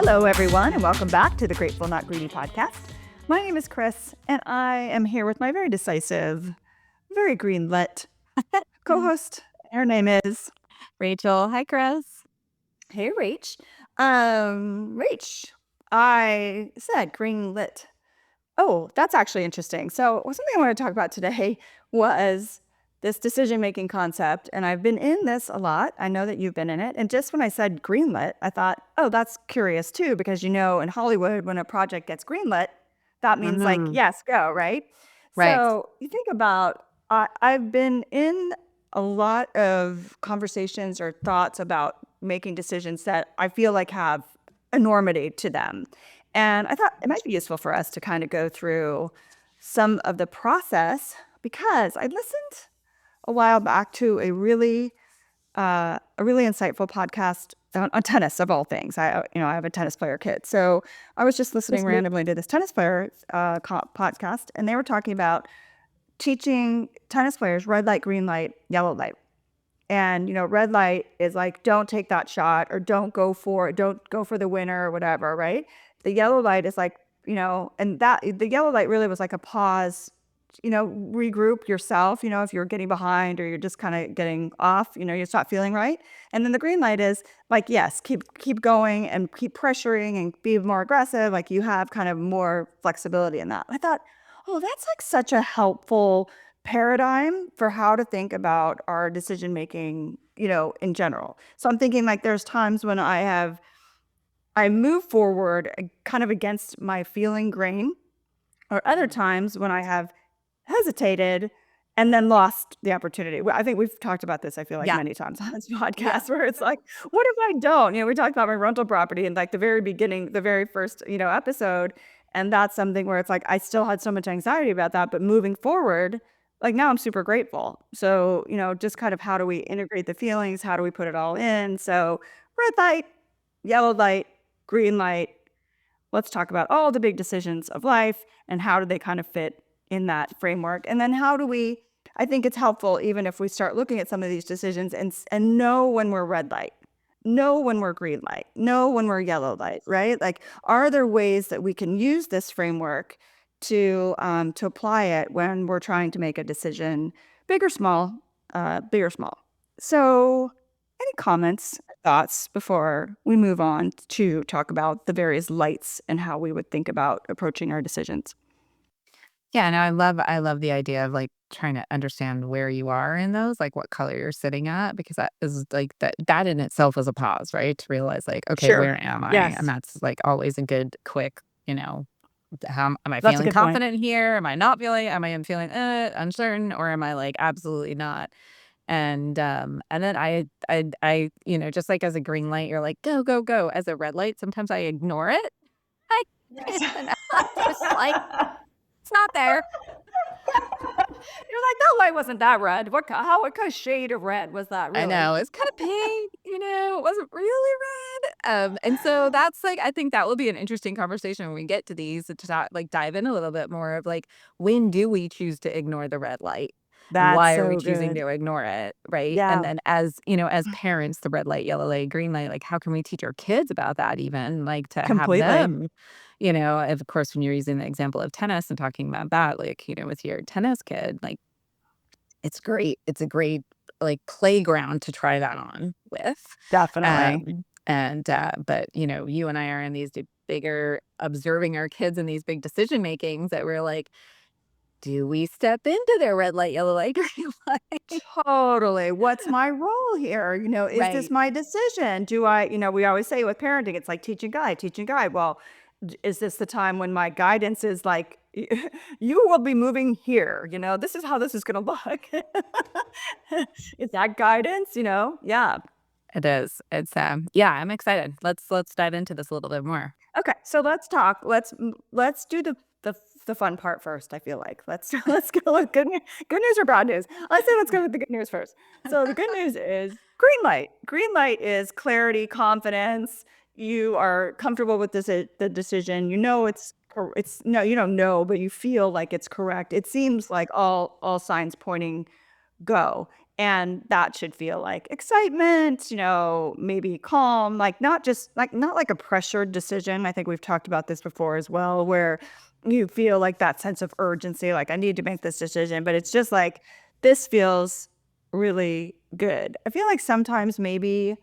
Hello, everyone, and welcome back to the Grateful Not Greedy podcast. My name is Kris, and I am here with my very decisive, very green-lit co-host. Her name is Rachel. Hi, Kris. Hey, Rach. Rach, I said green-lit. Oh, that's actually interesting. So something I want to talk about today was this decision-making concept, and I've been in this a lot. I know that you've been in it. And just when I said greenlit, I thought, oh, that's curious too, because in Hollywood, when a project gets greenlit, that means like, yes, go, right? Right. So you think about, I've been in a lot of conversations or thoughts about making decisions that I feel like have enormity to them. And I thought it might be useful for us to kind of go through some of the process, because I listened a while back to a really insightful podcast on tennis, of all things. I have a tennis player kid, so I was just listening randomly to this tennis player podcast, and they were talking about teaching tennis players red light, green light, yellow light. And red light is like, don't take that shot, or don't go for it, don't go for the winner, or whatever, right? The yellow light is like, and that the yellow light really was like a pause, regroup yourself, if you're getting behind or you're just kind of getting off, you're not feeling right. And then the green light is like, yes, keep going and keep pressuring and be more aggressive. Like, you have kind of more flexibility in that. I thought, oh, that's like such a helpful paradigm for how to think about our decision making, in general. So I'm thinking, like, there's times when I move forward kind of against my feeling grain, or other times when I have hesitated and then lost the opportunity. I think we've talked about this, I feel like, many times on this podcast, where it's like, what if I don't? We talked about my rental property in like the very beginning, the very first, episode. And that's something where it's like, I still had so much anxiety about that, but moving forward, like, now I'm super grateful. So, just kind of, how do we integrate the feelings? How do we put it all in? So red light, yellow light, green light. Let's talk about all the big decisions of life and how do they kind of fit in that framework. And then I think it's helpful, even if we start looking at some of these decisions, and know when we're red light, know when we're green light, know when we're yellow light, right? Like, are there ways that we can use this framework to apply it when we're trying to make a decision, big or small, big or small? So any comments, thoughts before we move on to talk about the various lights and how we would think about approaching our decisions? Yeah, no, I love the idea of like trying to understand where you are in those, like what color you're sitting at, because that is like that in itself is a pause, right? To realize like, okay, Sure. where am I? And Yes. that's like always a good, quick, how am I That's a feeling good point. confident here? Am I feeling uncertain, or am I like absolutely not? And then just like as a green light, you're like, go, go, go. As a red light, sometimes I ignore it. I Yes. and I'm just like, it's not there. You're like, that light wasn't that red. What kind of shade of red was that, I really? know, it's kinda pink, it wasn't really red, and so that's, like, I think that will be an interesting conversation when we get to these, to talk like, dive in a little bit more of, like, when do we choose to ignore the red light, and That's why are we so choosing good. to ignore it, right? And Yeah, then as parents, the red light, yellow light, green light, like, how can we teach our kids about that even, like, to have completely. them, of course, when you're using the example of tennis and talking about that, like, with your tennis kid, like, it's great. It's a great, like, playground to try that on with. Definitely. But, you and I are in these bigger observing our kids in these big decision makings that we're like, do we step into their red light, yellow light, green light? Totally. What's my role here? Is this Right. my decision? Do I, we always say with parenting, it's like teach and guide, teach and guide. Well, is this the time when my guidance is like, you will be moving here? This is how this is going to look. Is that guidance? Yeah. It is. Yeah, I'm excited. Let's dive into this a little bit more. Okay, so let's talk. Let's do the fun part first. I feel like let's go with good news or bad news. Let's go with the good news first. So the good news is green light. Green light is clarity, confidence. You are comfortable with the decision. It's no, you don't know, but you feel like it's correct. It seems like all signs pointing go. And that should feel like excitement, maybe calm, like not just like not like a pressured decision. I think we've talked about this before as well, where you feel like that sense of urgency, like I need to make this decision, but it's just like this feels really good. I feel like sometimes maybe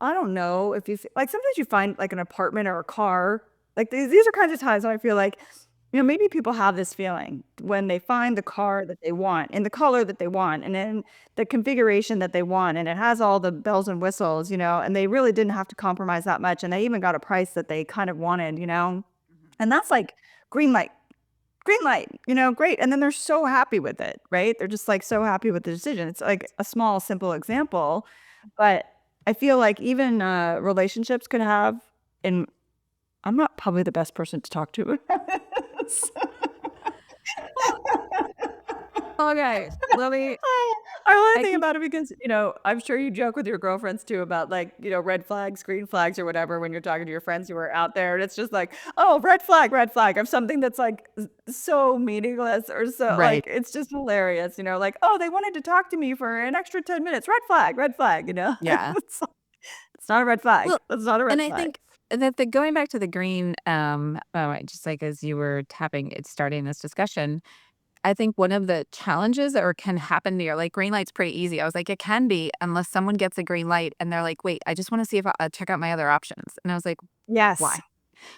I don't know if you like sometimes you find like an apartment or a car. Like these are kinds of times when I feel like, maybe people have this feeling when they find the car that they want in the color that they want and in the configuration that they want and it has all the bells and whistles, and they really didn't have to compromise that much and they even got a price that they kind of wanted. Mhm. And that's like green light. Green light, great. And then they're so happy with it, right? They're just like so happy with the decision. It's like a small, simple example, but I feel like even relationships could have, and I'm not probably the best person to talk to about this. Well, okay, let me I only I think can about it because, I'm sure you joke with your girlfriends too about like, red flags, green flags, or whatever when you're talking to your friends who are out there. And it's just like, oh, red flag of something that's like so meaningless or so right. like it's just hilarious, like, oh, they wanted to talk to me for an extra 10 minutes. Red flag. Yeah. It's not a red flag. Well, That's not a red and I flag. think that the going back to the green, just like as you were tapping it starting this discussion, I think one of the challenges or can happen to your like green light's pretty easy. I was like, it can be unless someone gets a green light and they're like, wait, I just want to see if I check out my other options. And I was like, Yes. why?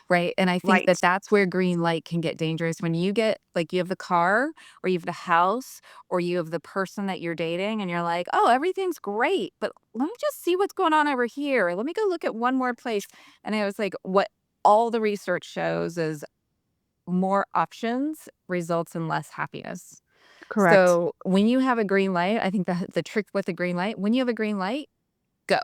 Right, and I think Right. that that's where green light can get dangerous when you get like, you have the car or you have the house or you have the person that you're dating and you're like, "Oh, everything's great, but let me just see what's going on over here. Let me go look at one more place." And I was like, what all the research shows is more options results in less happiness. Correct. So, when you have a green light, I think the trick with the green light, when you have a green light, go.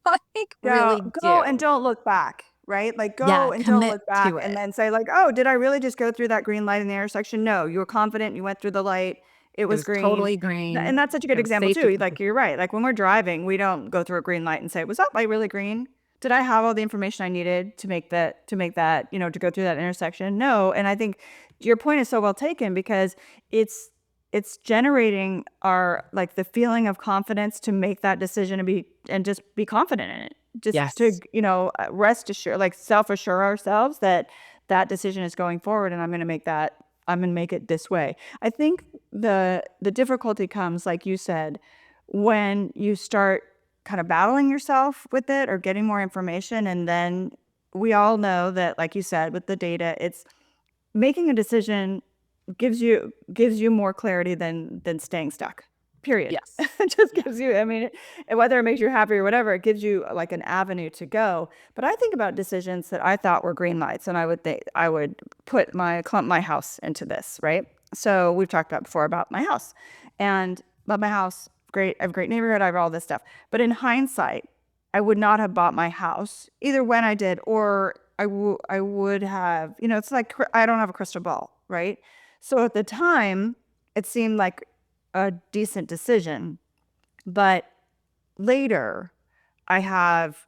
Like, Yeah, really go and do. don't look back, right? Like, Yeah, go and don't commit look back to and it. then say like, "Oh, did I really just go through that green light in the intersection?" No, you were confident, you went through the light, it It was was green. totally green. And that's such a good It was example safe to too. go through. Like, you're right. Like, when we're driving, we don't go through a green light and say, "Was that light really green? Did I have all the information I needed to make that, to go through that intersection?" No, and I think your point is so well taken because it's it's generating our like the feeling of confidence to make that decision and just be confident in it. Just to, Yes. rest assured, like self assure ourselves that that decision is going forward and I'm going to make it this way. I think the difficulty comes, like you said, when you start kind of battling yourself with it or getting more information. And then we all know that, like you said, with the data, it's making a decision gives you more clarity than staying stuck, period. Yes. It just Yeah. gives you, I mean, and whether it makes you happy or whatever, it gives you, like, an avenue to go. But I think about decisions that I thought were green lights, and I would put clump my house into this, right? So, we've talked about before about my house, and love my house, great I have a great neighborhood, I have all this stuff. But in hindsight, I would not have bought my house either when I did or I would have, it's like I don't have a crystal ball, right? So at the time, it seemed like a decent decision, but later I have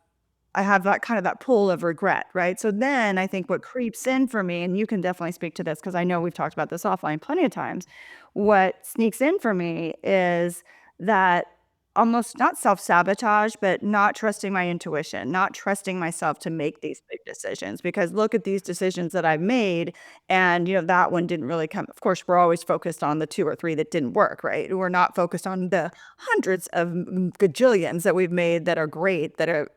I have that kind of that pull of regret, right? So then I think what creeps in for me, and you can definitely speak to this because I know we've talked about this offline plenty of times. What sneaks in for me is that almost not self-sabotage, but not trusting my intuition, not trusting myself to make these big decisions because look at these decisions that I've made and that one didn't really come. Of course, we're always focused on the 2 or 3 that didn't work, right? We're not focused on the hundreds of gajillions that we've made that are great, that are,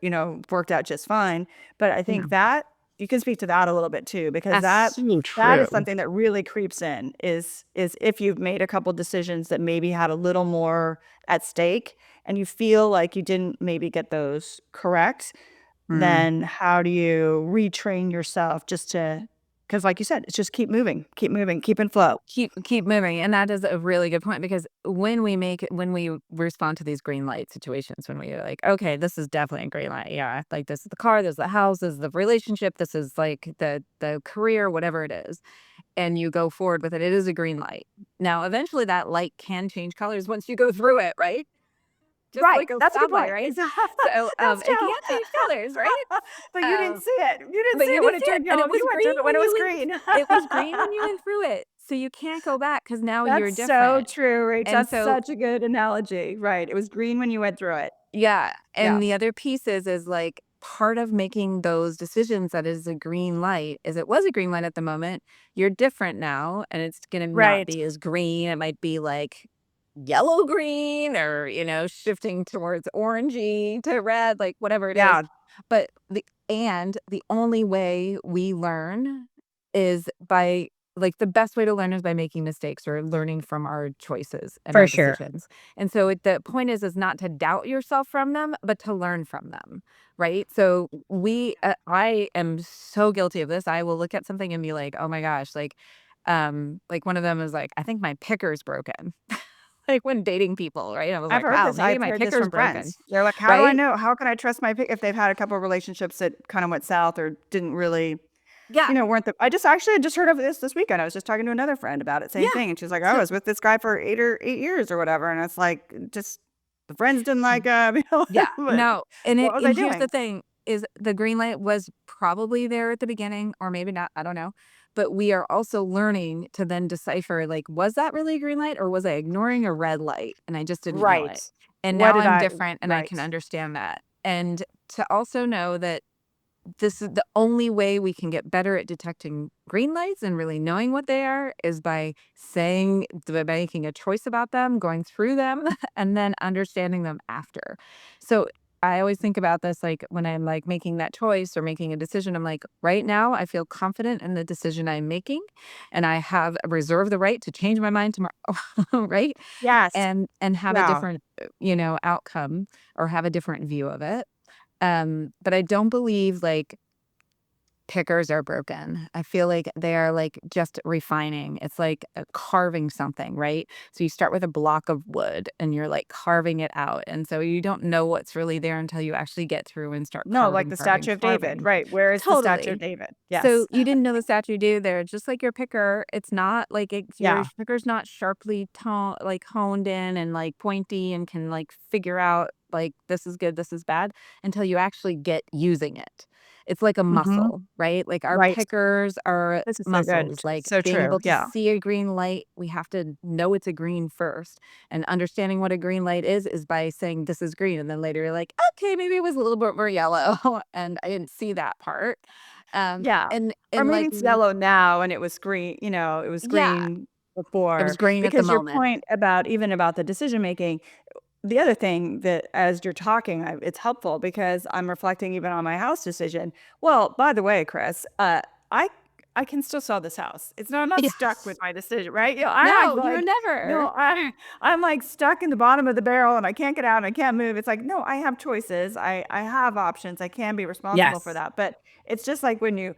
worked out just fine. But I Yeah. think that you can speak to that a little bit too, because That's so that is true. something that really creeps in is if you've made a couple decisions that maybe had a little more at stake and you feel like you didn't maybe get those correct, Mm. then how do you retrain yourself just to, because like you said, it's just keep moving, keep in flow. Keep moving, and that is a really good point because when we respond to these green light situations, when we are like, "Okay, this is definitely a green light, yeah, like, this is the car, this is the house, this is the relationship, this is, like, the career," whatever it is, and you go forward with it, it is a green light. Now, eventually, that light can change colors once you go through it, right? just Right. like a That's a good stoplight, point. right? So, That's if you true. can't change colors, right? But you didn't Um, see it. You didn't but see you it when didn't it see it, turned and yellow. it was You went green through it when when it was you green. it was green when you went through it, so you can't go back because now you're That's so different. true, Rach. And That's so such a good analogy. Right. It was green when you went through it. yeah, Yeah. and the other piece is, like, part of making those decisions that is a green light is it was a green light at the moment, you're different now, and it's gonna not Right. be as green, it might be, like, yellow-green or, shifting towards orangey to red, like, whatever it is, Yeah. but the only way we learn is by the best way to learn is by making mistakes or learning from our choices and For our sure. decisions. And so the point is not to doubt yourself from them, but to learn from them, right? So I am so guilty of this. I will look at something and be like, "Oh my gosh," like one of them is like, "I think my picker's broken." Like when dating people, right? I was like, "Wow, maybe I've my heard this picker's from broken." friends. They're like, "How do I Right? know? How can I trust my pick if they've had a couple of relationships that kind of went south or didn't really, Yeah. weren't the." I just actually just heard of this weekend. I was just talking to another friend about it, same Yeah. thing, and she's like, "Oh, I So was with this guy for 8 years or whatever," and it's like, just the friends didn't like him, yeah, but no, and what was I here's the doing? thing, is the green light was probably there at the beginning, or maybe not, I don't know, but we are also learning to then decipher, like, was that really a green light, or was I ignoring a red light, and I just didn't know Right. it? And What now did I'm I different, and I right. can understand that, and to also know that this is the only way we can get better at detecting green lights and really knowing what they are is by making a choice about them, going through them, and then understanding them after. So I always think about this like when I'm like making that choice or making a decision, I'm like, right now I feel confident in the decision I'm making and I have reserved the right to change my mind tomorrow, right? Yes. And have a Yeah. different, outcome or have a different view of it. But I don't believe, like, pickers are broken. I feel like they are, like, just refining. It's like, carving something, right? So you start with a block of wood, and you're, like, carving it out, and so you don't know what's really there until you actually get through and start No, like carving, the carving, Statue of David, carving. right, where is the Statue of Totally. David? So Yes. you didn't know the statue do there, just like your picker, it's not like your Yeah. picker's not sharply honed in and like pointy and can like figure out like this is good, this is bad until you actually get using it. It's like a Mhm. muscle, right? Like our Right. pickers are This is so good. muscles, like So being true, able to yeah. see a green light, we have to know it's a green first. And understanding what a green light is by saying this is green. And then later you're like, okay, maybe it was a little bit more yellow. And I didn't see that part. Yeah. Or And, maybe like it's yellow now and it was green, it was yeah, green it was before. green at the Because your moment. point about even about the decision making, the other thing that as you're talking, it's helpful because I'm reflecting even on my house decision. Well, by the way, Chris, I I can still sell this house. I'm not stuck with Yes. my decision, right? I'm No, you're like, never. I'm like stuck in the bottom of the barrel and I can't get out and I can't move. It's like, no, I have choices. I have options. I can be responsible for Yes. that. But it's just like when you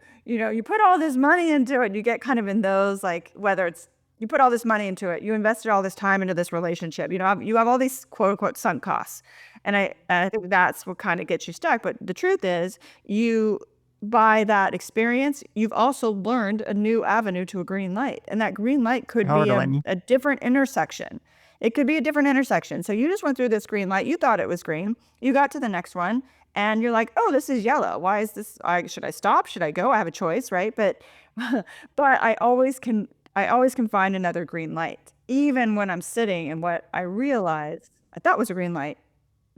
put all this money into it, you get kind of in those like whether it's you put all this money into it, you invested all this time into this relationship. You have all these quote unquote sunk costs. And I think that's what kind of gets you stuck. But the truth is, you by that experience, you've also learned a new avenue to a green light. And that green light could be Totally. a different intersection. It could be a different intersection. So you just went through this green light. You thought it was green. You got to the next one and you're like, oh, this is yellow. Why is this? Should I stop? Should I go? I have a choice, right? But but I always can find another green light. Even when I'm sitting and what I realized I thought was a green light,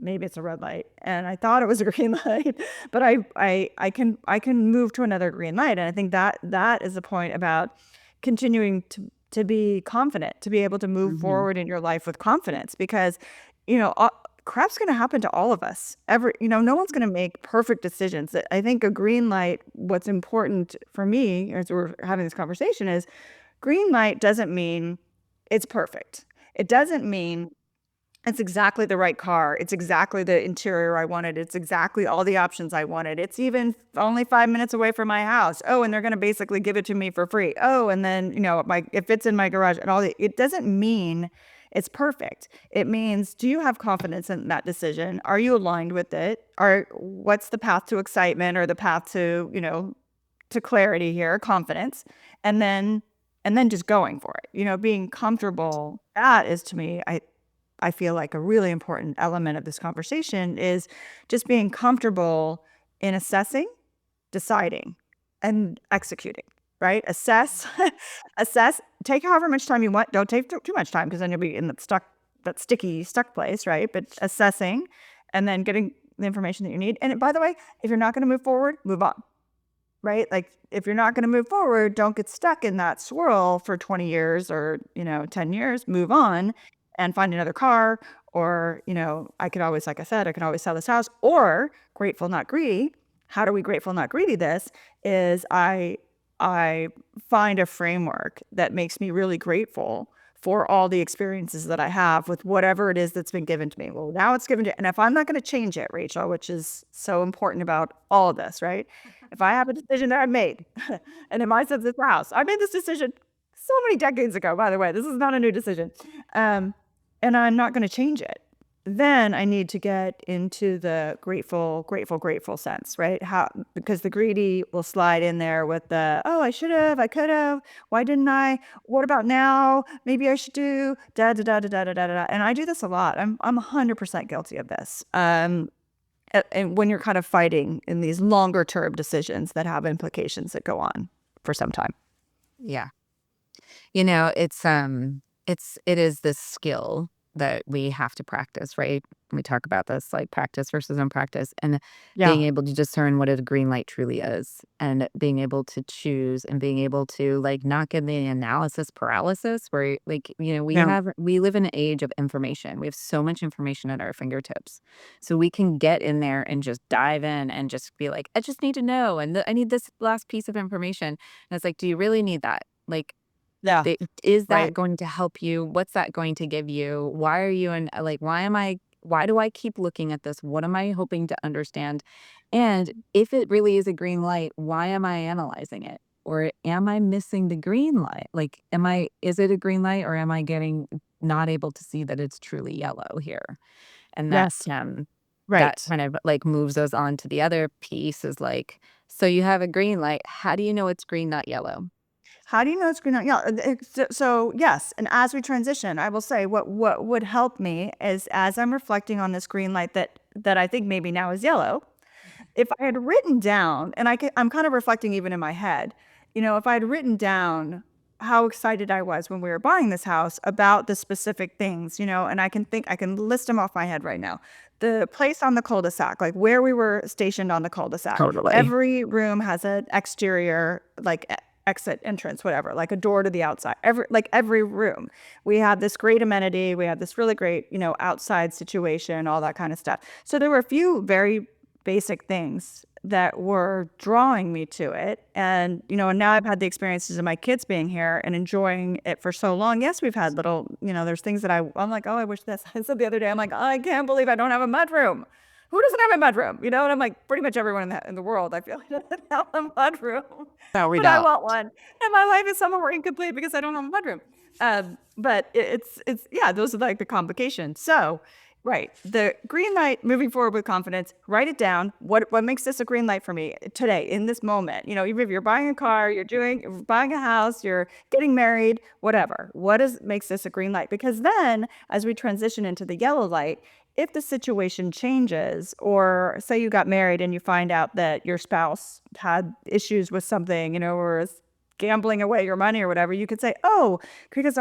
maybe it's a red light, and I thought it was a green light, but I can move to another green light, and I think that is the point about continuing to be confident, to be able to move Mhm. forward in your life with confidence, because crap's going to happen to all of us. No one's going to make perfect decisions. I think a green light. What's important for me as we're having this conversation is green light doesn't mean it's perfect. It doesn't mean it's exactly the right car. It's exactly the interior I wanted. It's exactly all the options I wanted. It's even only 5 minutes away from my house. Oh, and they're going to basically give it to me for free. Oh, and then, if it's in my garage and it doesn't mean it's perfect. It means, do you have confidence in that decision? Are you aligned with it? What's the path to excitement or the path to, to clarity here, confidence, and then, just going for it, being comfortable. That is to me, I feel like a really important element of this conversation is just being comfortable in assessing, deciding, and executing, right? Assess, assess, take however much time you want. Don't take too much time because then you'll be in that sticky, stuck place, right? But assessing and then getting the information that you need. And by the way, if you're not going to move forward, move on, right? Like if you're not going to move forward, don't get stuck in that swirl for 20 years or, 10 years, move on and find another car. Or, I could always, like I said, I could always sell this house, or grateful, not greedy. How do we grateful, not greedy this is I find a framework that makes me really grateful for all the experiences that I have with whatever it is that's been given to me. Well, now it's given to, and if I'm not going to change it, Rachel, which is so important about all of this, right? If I have a decision that I've made, and in my sense, this house, I made this decision so many decades ago, by the way, this is not a new decision. And I'm not going to change it. Then I need to get into the grateful, grateful, grateful sense, right? Because the greedy will slide in there with the, oh, I should have, I could have, why didn't I? What about now? Maybe I should do da da da da da da da da. And I do this a lot. I'm 100% guilty of this. And when you're kind of fighting in these longer term decisions that have implications that go on for some time. Yeah. It is this skill that we have to practice, right? We talk about this like practice versus unpractice, and being Yeah. able to discern what a green light truly is, and being able to choose, and being able to like not get the analysis paralysis where Yeah. we live in an age of information. We have so much information at our fingertips. So we can get in there and just dive in and just be like, I just need to know, and I need this last piece of information. And it's like, do you really need that? Like, Yeah. is that Right. going to help you? What's that going to give you? Why are you in like, why do I keep looking at this? What am I hoping to understand? And if it really is a green light, why am I analyzing it? Or am I missing the green light? Like, is it a green light, or am I getting not able to see that it's truly yellow here? And Yes. that Right. kind of like moves us on to the other piece is like, so you have a green light. How do you know it's green, not yellow? How do you know it's green? Yeah. So yes, and as we transition, I will say what would help me is as I'm reflecting on this green light that I think maybe now is yellow. If I had written down, and I'm kind of reflecting even in my head, if I had written down how excited I was when we were buying this house about the specific things, and I can list them off my head right now. The place on the cul-de-sac, like where we were stationed on the cul-de-sac, Totally. every room has an exterior, like exit entrance, whatever, like a door to the outside. Every room, we had this great amenity. We had this really great, outside situation, all that kind of stuff. So there were a few very basic things that were drawing me to it. And now I've had the experiences of my kids being here and enjoying it for so long. Yes, we've had little, there's things that I'm like, oh, I wish this. I said the other day, I'm like, oh, I can't believe I don't have a mudroom. Who doesn't have a mudroom? And I'm like, pretty much everyone in the world, I feel like doesn't have a mudroom, No, we but I don't. want one. And my life is somewhat more incomplete because I don't have a mudroom. But it's yeah, those are like the complications. So right. The green light, moving forward with confidence, write it down. What makes this a green light for me today, in this moment? Even if you're buying a car, you're buying a house, you're getting married, whatever. Makes this a green light? Because then as we transition into the yellow light, if the situation changes, or say you got married and you find out that your spouse had issues with something, or is gambling away your money or whatever, you could say, oh, because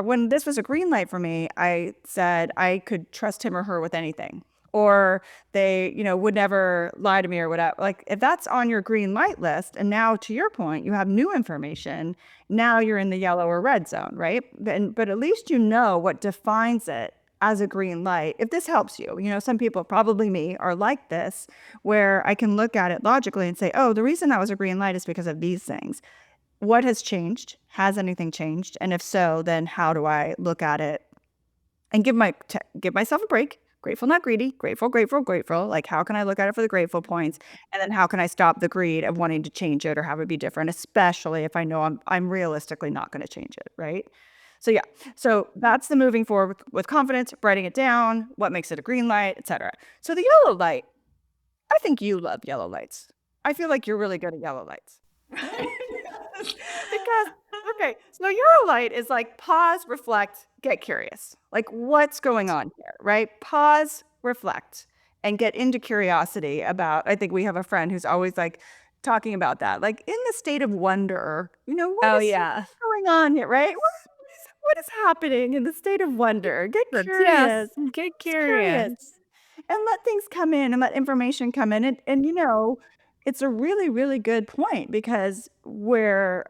when this was a green light for me, I said I could trust him or her with anything, or they, would never lie to me or whatever. Like if that's on your green light list, and now to your point, you have new information. Now you're in the yellow or red zone, right? But at least you know what defines it as a green light. If this helps you, some people, probably me, are like this, where I can look at it logically and say, oh, the reason that was a green light is because of these things. What has changed? Has anything changed? And if so, then how do I look at it and give myself a break? Grateful, not greedy. Grateful, grateful, grateful. Like, how can I look at it for the grateful points? And then how can I stop the greed of wanting to change it or have it be different, especially if I know I'm realistically not going to change it, right? So yeah, so that's the moving forward with confidence, writing it down, what makes it a green light, etc. So the yellow light, I think you love yellow lights. I feel like you're really good at yellow lights. because because Okay, so Euro light is like pause, reflect, get curious. Like what's going on here, right? Pause, reflect, and get into curiosity about. I think we have a friend who's always like talking about that, like in the state of wonder. Oh, What's yeah. going on here, right? What is happening in the state of wonder? Get Yes, curious. get Just curious curious. and let things come in and let information come in. And it's a really, really good point because where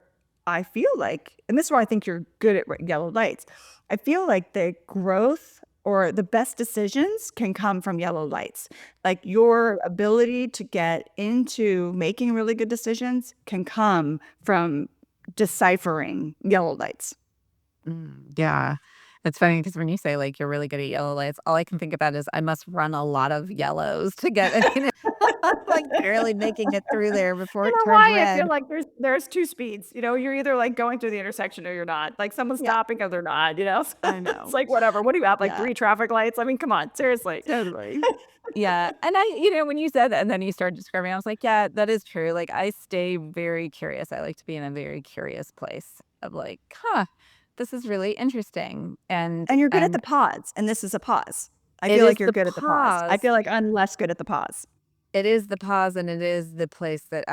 I feel like, and this is why I think you're good at yellow lights, I feel like the growth or the best decisions can come from yellow lights. Like your ability to get into making really good decisions can come from deciphering yellow lights. Yeah. It's funny because when you say, like, you're really good at yellow lights, all I can think about is I must run a lot of yellows to get like, barely making it through there before In it turns Hawaii, I feel red. like there's 2 speeds, you're either, like, going through the intersection or you're not, like, someone's Yeah, stopping or they're not, I It's know. like, whatever, what do you have, like, Yeah, 3 traffic lights? I mean, come on, seriously. totally. Yeah, and when you said that and then you started describing, I was like, "Yeah, that is true." Like, I stay very curious. I like to be in a very curious place of like, "Huh, this is really interesting." And you're good at the And pause, and this is a pause. I it feel is like you're the good at the pause. I pause. feel like I'm less good at the pause. It is the pause, and it is the place that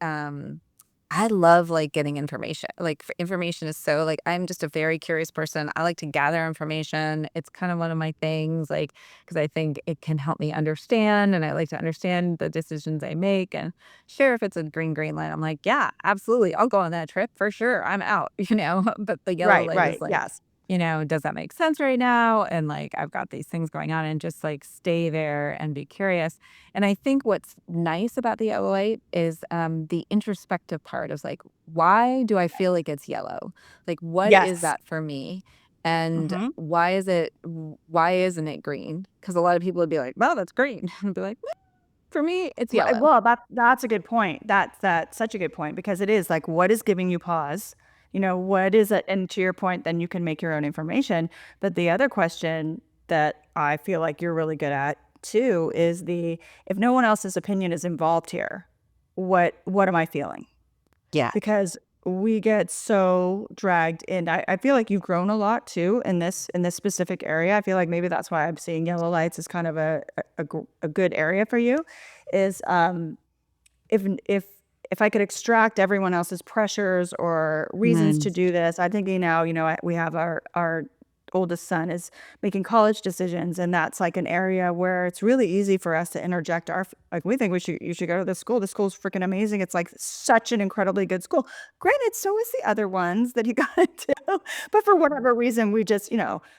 um I love, like, getting information. Like, f information is so like, I'm just a very curious person. I like to gather information. It's kind of one of my things, like, because I think it can help me understand, and I like to understand the decisions I make, and sure, if it's a green light, I'm like, "Yeah, absolutely. I'll go on that trip for sure. I'm out," But the yellow Right, light is right, like, yes. does that make sense right now? And, like, I've got these things going on and just, like, stay there and be curious. And I think what's nice about the yellow light is, the introspective part is like, why do I feel like it's yellow? Like, what is Yes. that for me? And Mhm. why isn't it green? Because a lot of people would be like, well, that's green. I'd be like, for me, it's Right, yellow. well, that's a good point. That's such a good point because it is like, what is giving you pause? What is it? And to your point, then you can make your own information. But the other question that I feel like you're really good at too is if no one else's opinion is involved here, what am I feeling? Yeah. Because we get so dragged in. I feel like you've grown a lot too in this specific area. I feel like maybe that's why I'm seeing yellow lights as kind of a good area for you. Is if if if I could extract everyone else's pressures or reasons Mm, to do this, I'm thinking now, we have our oldest son is making college decisions, and that's like an area where it's really easy for us to interject like we think you should go to this school. This school's freaking amazing. It's like such an incredibly good school. Granted, so is the other ones that you got into, but for whatever reason, we just,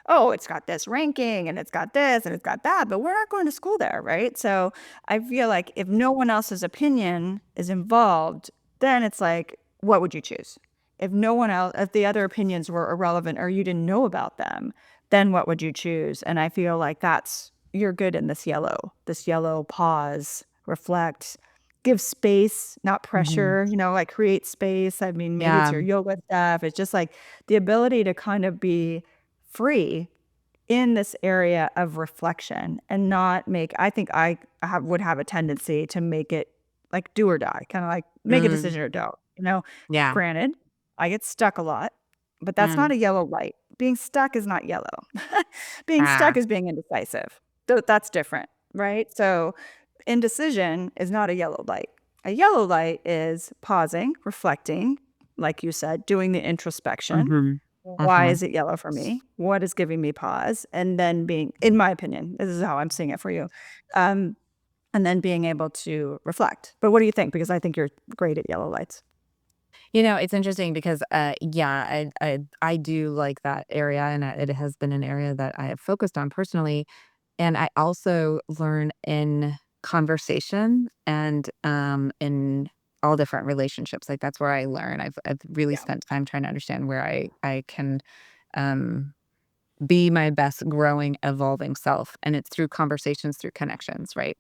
oh, it's got this ranking and it's got this and it's got that, but we're not going to school there, right? So I feel like if no one else's opinion is involved, then it's like, what would you choose? If the other opinions were irrelevant or you didn't know about them, then what would you choose? And I feel like you're good in this yellow pause, reflect, give space, not mhm. pressure, like create space. I mean, maybe it's Yeah. your yoga stuff. It's just like the ability to kind of be free in this area of reflection and not make. I think would have a tendency to make it like do or die, kind of like make a Mm, decision or don't. yeah. Granted, I get stuck a lot, but that's not Mm, a yellow light. Being stuck is not yellow. Being stuck ah. is being indecisive. That's different, right? So indecision is not a yellow light. A yellow light is pausing, reflecting, like you said, doing the introspection. Mhm. Why Mhm. is it yellow for me? What is giving me pause? And then in my opinion, this is how I'm seeing it for you, um, and then being able to reflect. But what do you think? Because I think you're great at yellow lights. It's interesting because, yeah, I do like that area, and, it has been an area that I have focused on personally, and I also learn in conversation and, in all different relationships, like, that's where I learn. I've really Yeah, spent time trying to understand where I can, um, be my best growing, evolving self, and it's through conversations, through connections, right?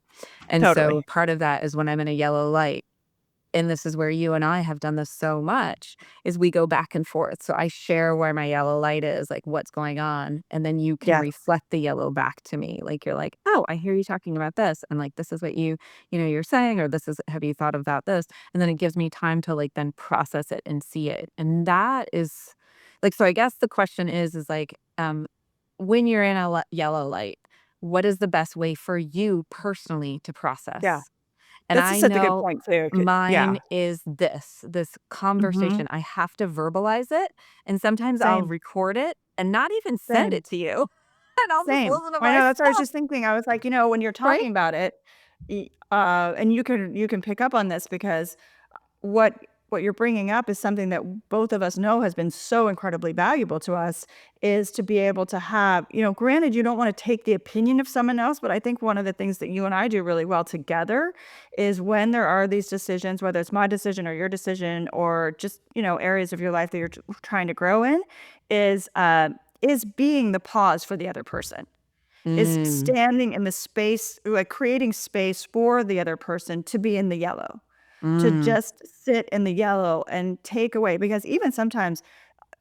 And so totally. part of that is when I'm in a yellow light and this is where you and I have done this so much, is we go back and forth. So I share where my yellow light is, like what's going on, and then you can Yeah. reflect the yellow back to me. Like you're like, "Oh, I hear you talking about this." And like, "This is what you're saying, or this is, have you thought about this?" And then it gives me time to like then process it and see it. And that is like, so I guess the question is like, when you're in a yellow light, what is the best way for you personally to Yeah. process? And This is I such a good know point too. mine Yeah. is this Hmm. conversation. I have to verbalize it. And sometimes I'll Same. record it and not even send Same. it to you. And I'll just Same. listen to I know, that's what I was myself, just thinking. I was like, when you're right? talking about it, and you can pick up on this because what what you're bringing up is something that both of us know has been so incredibly valuable to us, is to be able to have, granted you don't want to take the opinion of someone else, but I think one of the things that you and I do really well together is when there are these decisions, whether it's my decision or your decision or just, areas of your life that you're trying to grow in, is being the pause for the other person, is Mm, standing in the space, like creating space for the other person to be in the yellow, to mm, just sit in the yellow and take away, because even sometimes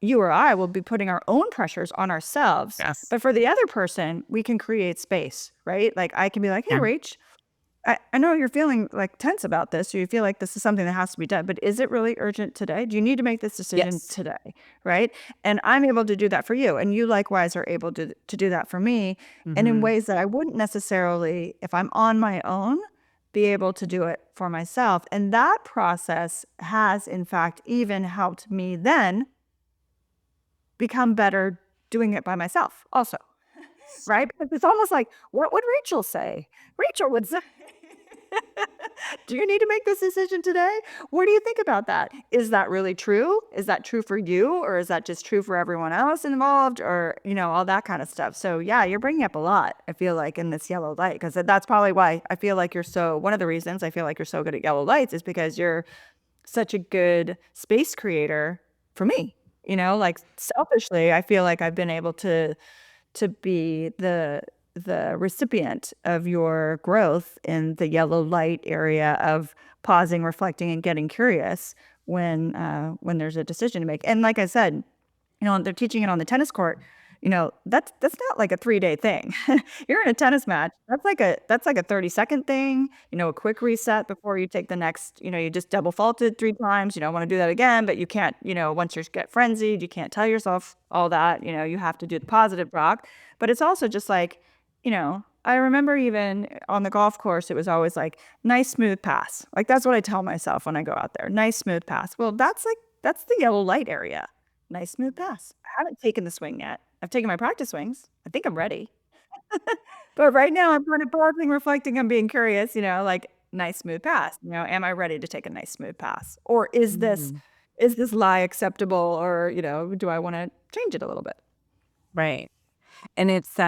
you or I will be putting our own pressures on ourselves, yes. but for the other person, we can create space, right? Like I can be like, "Hey, Yeah. Rach, I know you're feeling like tense about this, or you feel like this is something that has to be done, but is it really urgent today? Do you need to make this decision Yes. today?" Right? And I'm able to do that for you. And you likewise are able to do that for me. And in Hmm. ways that I wouldn't necessarily, if I'm on my own, be able to do it for myself. And that process has, in fact, even helped me then become better doing it by myself also. Right? Because it's almost like, what would Rachel say? Rachel would say, "Do you need to make this decision today? What do you think about that? Is that really true? Is that true for you? Or is that just true for everyone else involved?" Or, all that kind of stuff. So, yeah, you're bringing up a lot, I feel like, in this yellow light, because that's probably why I feel like one of the reasons I feel like you're so good at yellow lights is because you're such a good space creator for me. Like selfishly, I feel like I've been able to be the recipient of your growth in the yellow light area of pausing, reflecting, and getting curious when there's a decision to make. And like I said, they're teaching it on the tennis court. That's not like a 3-day thing. You're in a tennis match. That's like a 30-second thing. A quick reset before you take the next. You just double faulted 3 times. You don't want to do that again, but you can't. Once you get frenzied, you can't tell yourself all that. You have to do the positive rock. But it's also just like, I remember even on the golf course, it was always like nice smooth pass. Like that's what I tell myself when I go out there. Nice smooth pass. Well, that's the yellow light area. Nice smooth pass. I haven't taken the swing yet. I've taken my practice swings. I think I'm ready. But right now I'm kind of pausing, reflecting, I'm being curious, like nice smooth pass. Am I ready to take a nice smooth pass? Or Mm, is this lie acceptable, or, do I want to change it a little bit? right. And it's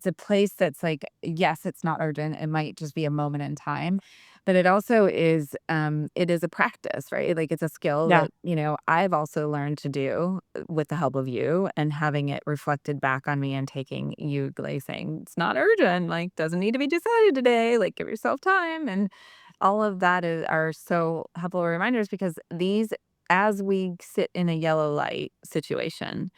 a place that's like, yes, it's not urgent. It might just be a moment in time, but it also is, it is a practice, right? Like it's a skill Yeah. that, I've also learned to do with the help of you and having it reflected back on me and taking you like saying, it's not urgent, like doesn't need to be decided today, like give yourself time. And all of that are so helpful reminders because as we sit in a yellow light situation,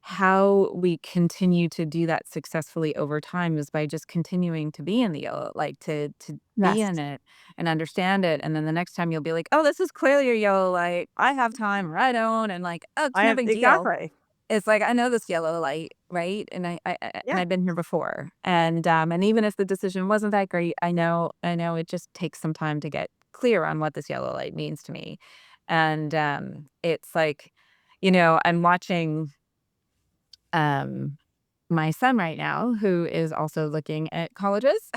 how we continue to do that successfully over time is by just continuing to be in the yellow, like to be Yes. in it and understand it. And then the next time you'll be like, oh, this is clearly a yellow light. I have time or I don't. And like, oh, it's I no have big deal. exactly. It's like I know this yellow light, right? And and Yeah. I've been here before. And even if the decision wasn't that great, I know it just takes some time to get clear on what this yellow light means to me. And it's like, I'm watching um my son right now, who is also looking at colleges,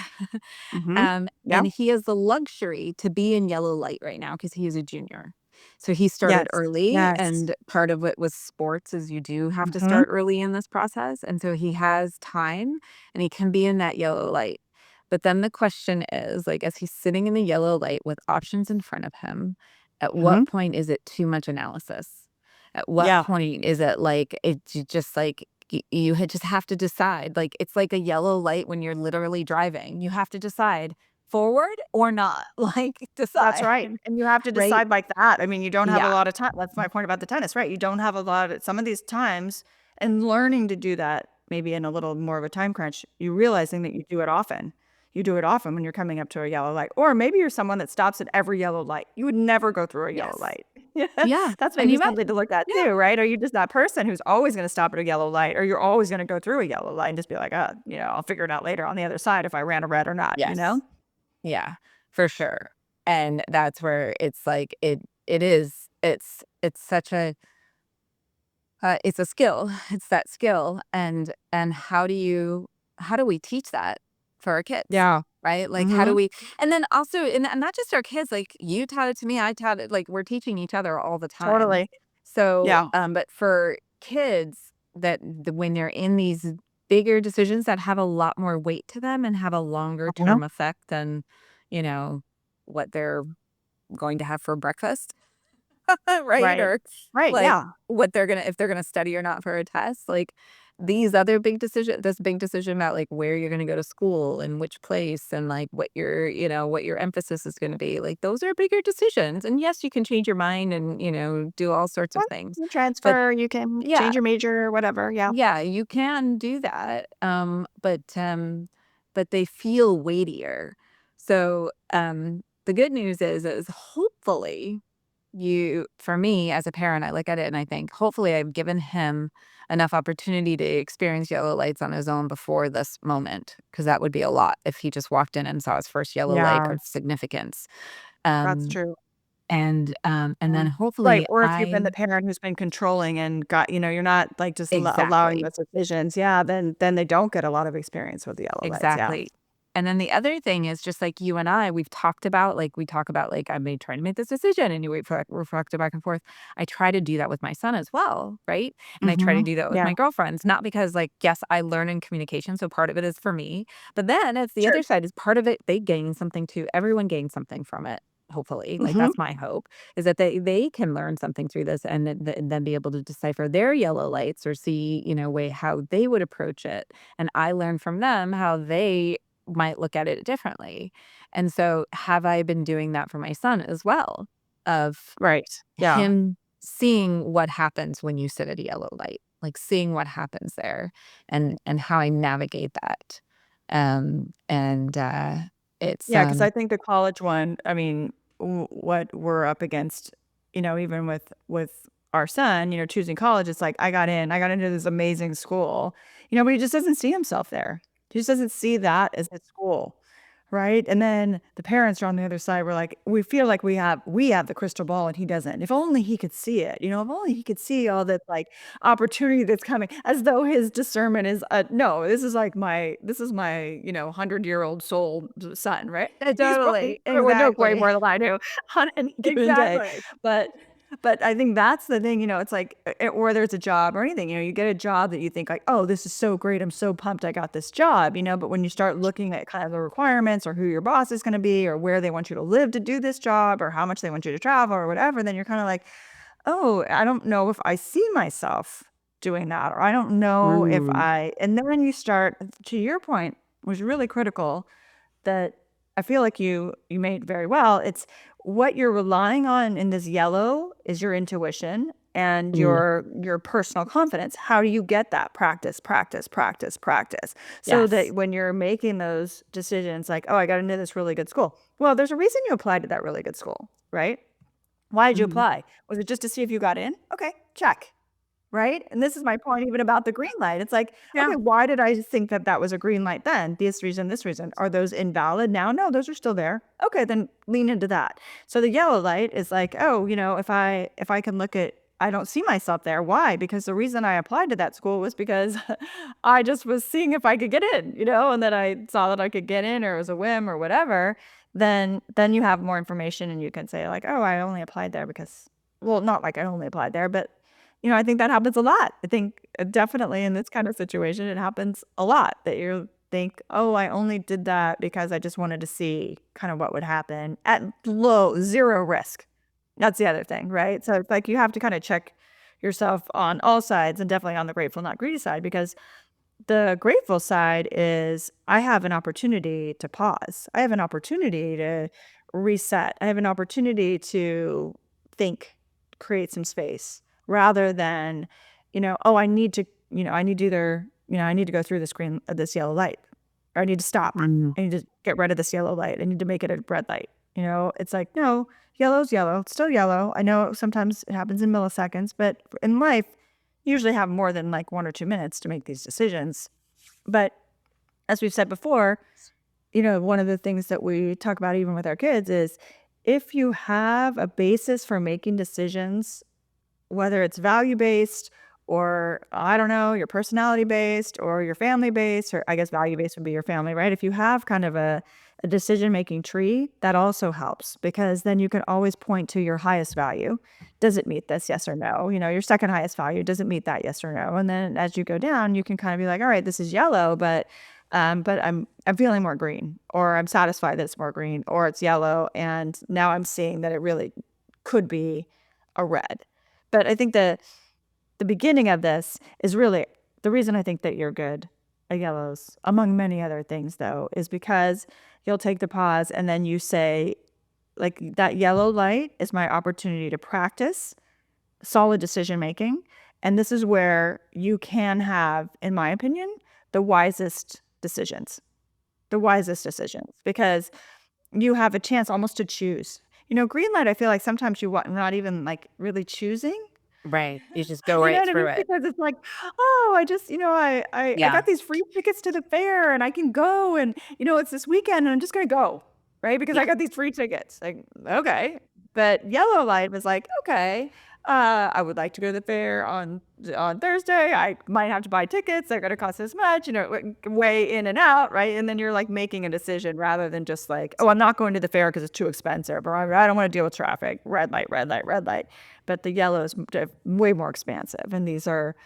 Mhm. Yeah. and he has the luxury to be in yellow light right now because he is a junior. So he started Yes. early, Yes. and part of it was sports is you do have to Mhm. start early in this process, and so he has time, and he can be in that yellow light. But then the question is, like, as he's sitting in the yellow light with options in front of him, at Mhm. what point is it too much analysis? At what Yeah. point is it like just like just have to decide. Like it's like a yellow light when you're literally driving. You have to decide forward or not? Like, That's decide, right, and you have to right? decide like that. I mean, you don't have a Yeah. lot of time. That's my point about the tennis, right? You don't have a lot of some of these times, and learning to do that maybe in a little more of a time crunch, you realizing that you do it often. You do it often when you're coming up to a yellow light, or maybe you're someone that stops at every yellow light. You would never go through a yellow Yes. light. Yeah, Yeah. that's And maybe you might, something to look at yeah. too, right? Are you just that person who's always gonna stop at a yellow light, or you're always gonna go through a yellow light and just be like, I'll figure it out later on the other side if I ran a red or not, you know? Yes. Yeah, for sure. And that's where it's like it is it's such a it's a skill. It's that skill, and how do we teach that for our kids? Yeah. Right? Like how do Mhm. we, and then also, and not just our kids, like you taught it to me, I taught it, like we're teaching each other all the time. Totally. So, Yeah. but for kids when they're in these bigger decisions that have a lot more weight to them and have a longer Uh-huh. term effect than, you know, what they're going to have for breakfast, right? Right. Or Right, like yeah. what they're gonna, if they're gonna study or not for a test. Like these other big decision, this big decision about like where you're gonna go to school and which place and like what your, what your emphasis is gonna be. Like those are bigger decisions. And yes, you can change your mind and, do all sorts of Well, things. you But transfer, you can yeah, change your major or whatever, yeah. yeah, you can do that. But they feel weightier. So the good news is hopefully for me as a parent, I look at it and I think, hopefully I've given him enough opportunity to experience yellow lights on his own before this moment, because that would be a lot if he just walked in and saw his first yellow light Yeah, of significance. that's Um, true. and then Right, hopefully or if you've been the parent who's been controlling and you're not, like, just allowing exactly. those decisions, yeah, then they don't get a lot of experience with the yellow lights, yeah. Exactly. And then the other thing is just like you and I, we've talked about, like, we talk about, like, I may try to make this decision and you reflect it back and forth. I try to do that with my son as well. Right. And I try to Mhm. do that with Yeah, my girlfriends, not because, like, yes, I learn in communication. So part of it is for me. But then it's the sure. other side is part of it. They gain something too. Everyone gains something from it. Hopefully, like Mhm. that's my hope, is that they can learn something through this and then be able to decipher their yellow lights or see, way how they would approach it, and I learn from them how they might look at it differently. And so, have I been doing that for my son as well? Of Right, yeah. him seeing what happens when you sit at a yellow light, like seeing what happens there and how I navigate that. And it's Yeah, because I think the college one, I mean, what we're up against, even with our son, choosing college, it's like I got into this amazing school, but he just doesn't see himself there. He just doesn't see that as his school, right? And then the parents are on the other side. We're like, we feel like we have the crystal ball and he doesn't. If only he could see it, if only he could see all that like opportunity that's coming, as though his discernment is no, this is my 100-year-old soul son, right? He's probably totally, would know way exactly, more than I do on any given day. exactly. But but I think that's the thing, it's like whether it's a job or anything, you get a job that you think like, oh, this is so great. I'm so pumped I got this job, but when you start looking at kind of the requirements or who your boss is going to be or where they want you to live to do this job or how much they want you to travel or whatever, then you're kind of like, oh, I don't know if I see myself doing that, or I don't know if Mm, and then you start, to your point, was really critical that I feel like you made very well. It's what you're relying on in this yellow is your intuition and mm, your personal confidence. How do you get that? Practice, practice, practice, practice. So yes. that when you're making those decisions like, oh, I got into this really good school. Well, there's a reason you applied to that really good school, right? Why did you Mhm. apply? Was it just to see if you got in? Okay, check. Right? And this is my point even about the green light. It's like, Yeah. okay, why did I think that that was a green light then? This reason, this reason. Are those invalid now? No, those are still there. Okay, then lean into that. So the yellow light is like, oh, if I can look at I don't see myself there. Why? Because the reason I applied to that school was because I just was seeing if I could get in, and then I saw that I could get in or it was a whim or whatever. Then you have more information and you can say like, oh, I only applied there because well, not like I only applied there, but I think that happens a lot. I think definitely in this kind of situation, it happens a lot that you think, oh, I only did that because I just wanted to see kind of what would happen at low, zero risk. That's the other thing, right? So it's like you have to kind of check yourself on all sides and definitely on the grateful, not greedy side because the grateful side is I have an opportunity to pause. I have an opportunity to reset. I have an opportunity to think, create some space rather than, oh, I need to, I need to either, I need to go through this yellow light, or I need to stop. Mhm. I need to get rid of this yellow light. I need to make it a red light. It's like, no, yellow's yellow. It's still yellow. I know sometimes it happens in milliseconds, but in life, you usually have more than like 1 or 2 minutes to make these decisions. But as we've said before, one of the things that we talk about even with our kids is if you have a basis for making decisions, whether it's value based or I don't know, your personality based or your family based, or I guess value based would be your family, right? If you have kind of a decision making tree, that also helps because then you can always point to your highest value. Does it meet this? Yes or no? Your second highest value, does it meet that? Yes or no? And then as you go down, you can kind of be like, all right, this is yellow, but I'm feeling more green, or I'm satisfied that it's more green, or it's yellow, and now I'm seeing that it really could be a red. But I think the beginning of this is really the reason I think that you're good at yellows, among many other things, though, is because you'll take the pause and then you say, like, that yellow light is my opportunity to practice solid decision making. And this is where you can have, in my opinion, the wisest decisions, because you have a chance almost to choose. Green light, I feel like sometimes you want not even like really choosing. Right. You just go You know right what I mean? through it. Because it's like, oh, I just, I Yeah. got these free tickets to the fair and I can go and, it's this weekend and I'm just going to go, right? Because I Yeah. got these free tickets. Like, okay. But yellow light was like, okay, I would like to go to the fair on Thursday. I might have to buy tickets. They're going to cost this much, way in and out, right? And then you're like making a decision rather than just like, oh, I'm not going to the fair because it's too expensive, or I don't want to deal with traffic. Red light, red light, red light. But the yellow is way more expansive. And these are,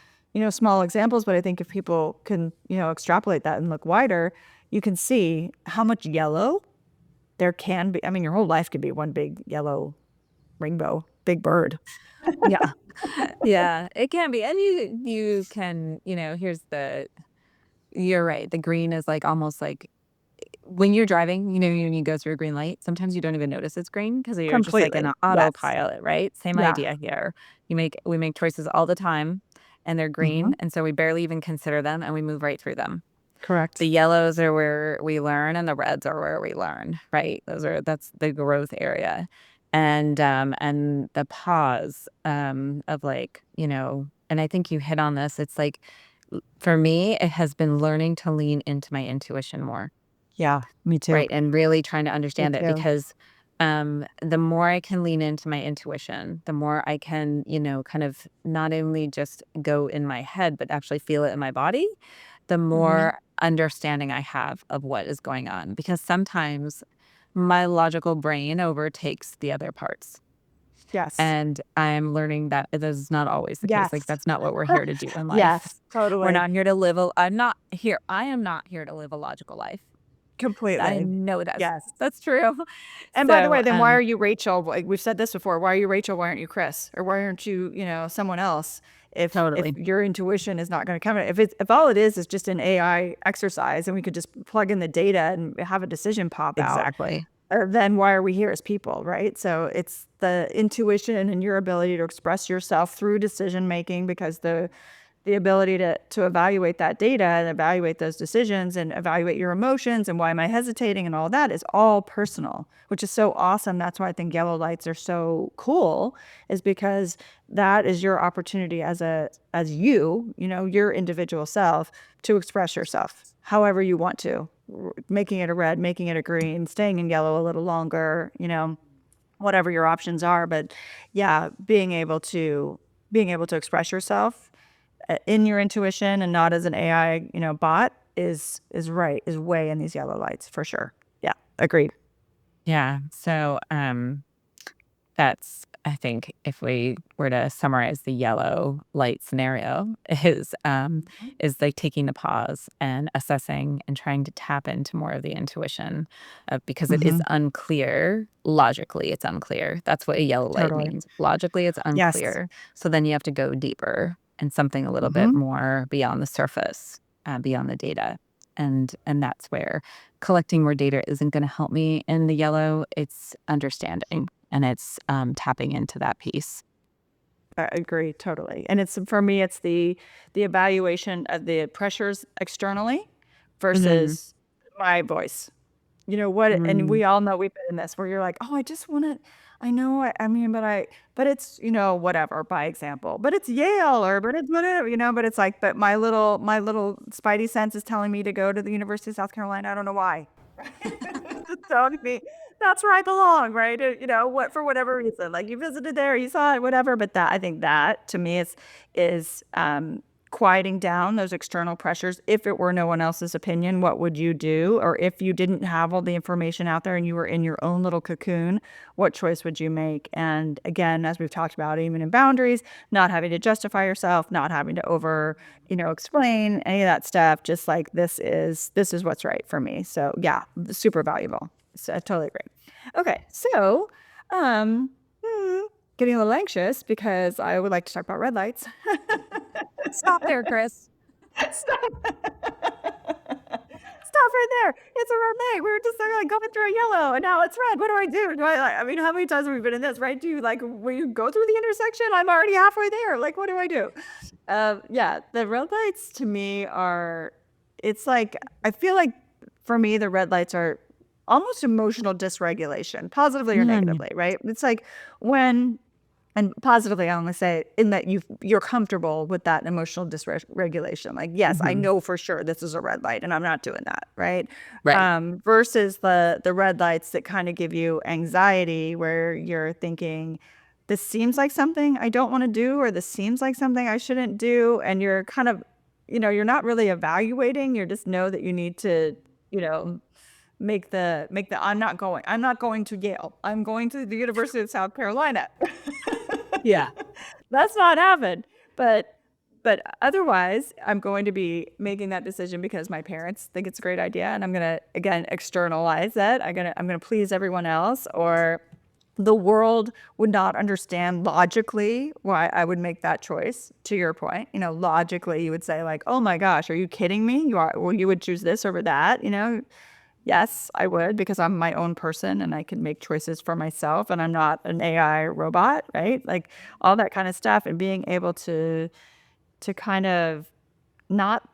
small examples, but I think if people can, extrapolate that and look wider, you can see how much yellow there can be. I mean, your whole life could be one big yellow rainbow, big bird. Yeah. Yeah, it can be. And you can, you're right. The green is like almost like when you're driving, when you go through a green light, sometimes you don't even notice it's green because you're just like in Completely. an Yes. autopilot, right? Same Yeah. idea here. We make choices all the time and they're Hmm. green, and so we barely even consider them and we move right through them. The Correct. yellows are where we learn and the reds are where we learn, right? That's the growth area. And the pause of like, and I think you hit on this. It's like for me, it has been learning to lean into my intuition more, Yeah. Me too. right? And really trying to Me understand it too. because the more I can lean into my intuition, the more I can, kind of not only just go in my head, but actually feel it in my body, the Hmm. more understanding I have of what is going on. Because sometimes my logical brain overtakes the other parts. Yes. And I'm learning that that is not always the case. Like, Yes. that's not what we're here to do in life. Yes. We're Totally. not here to live I am not here to live a logical life. I Completely. know Yes. that's true. And by the So, way, then why are you Rachel? Like we've said this before. Why are you Rachel? Why aren't you Kris? Or why aren't you, someone else? If totally. your intuition is not going to come, if all it is just an AI exercise, and we could just plug in the data and have a decision pop out, Exactly. then why are we here as people, right? So it's the intuition and your ability to express yourself through decision making, because the ability to evaluate that data and evaluate those decisions and evaluate your emotions and why am I hesitating and all that is all personal, which is so awesome. That's why I think yellow lights are so cool, is because that is your opportunity as your individual self to express yourself however you want to, making it a red, making it a green, staying in yellow a little longer, whatever your options are. But yeah, being able to express yourself in your intuition and not as an AI, bot is way in these yellow lights for sure. Yeah, agreed. Yeah. So, that's I think if we were to summarize the yellow light scenario is like taking a pause and assessing and trying to tap into more of the intuition, because it is Hmm. unclear. Logically, it's unclear. That's what a yellow light Totally. means. Logically, it's Yes. unclear. So then you have to go deeper and something a little bit Hmm. more beyond the surface. beyond the data. And that's where collecting more data isn't going to help me in the yellow. It's understanding, and it's tapping into that piece. I agree totally. And it's for me, it's the evaluation of the pressures externally Hmm. versus my voice. You know what? And Mm. we all know we've been in this where you're like, oh, I just want to. I know. I mean, but it's whatever. By example, but it's Yale or but it's whatever. But it's like, but my little spidey sense is telling me to go to the University of South Carolina. I don't know why. It's telling me that's where I belong, right? What for whatever reason, like you visited there, you saw it, whatever. But that I think that to me is quieting down those external pressures. If it were no one else's opinion, what would you do? Or if you didn't have all the information out there and you were in your own little cocoon, what choice would you make? And again, as we've talked about, even in boundaries, not having to justify yourself, not having to explain any of that stuff. Just like this is what's right for me. So yeah, super valuable. So I totally agree. Okay, so um, hmm, getting a little anxious because I would like to talk about red lights. Stop there, Kris. Stop. Stop right there. It's a red light. We were just like going through a yellow and now it's red. What do I do? I mean, how many times have we been in this, right? Do you when you go through the intersection, I'm already halfway there. Like, what do I do? Yeah, the red lights to me it's like, I feel like for me, the red lights are almost emotional dysregulation, positively or Mm. negatively, right? It's like when and positively, I only say in that you're comfortable with that emotional dysregulation. Like, yes, I Hmm. know for sure this is a red light, and I'm not doing that, right? Right. Versus the red lights that kind of give you anxiety, where you're thinking, this seems like something I don't want to do, or this seems like something I shouldn't do, and you're kind of, you're not really evaluating. You just know that you need to, you know, make the I'm not going to Yale. I'm going to the University of South Carolina. Yeah. That's not happened. But otherwise, I'm going to be making that decision because my parents think it's a great idea, and I'm gonna again externalize that. I'm gonna please everyone else, or the world would not understand logically why I would make that choice. To your point, logically, you would say like, "Oh my gosh, are you kidding me? You would choose this over that?" Yes, I would, because I'm my own person and I can make choices for myself and I'm not an AI robot, right? Like all that kind of stuff, and being able to kind of not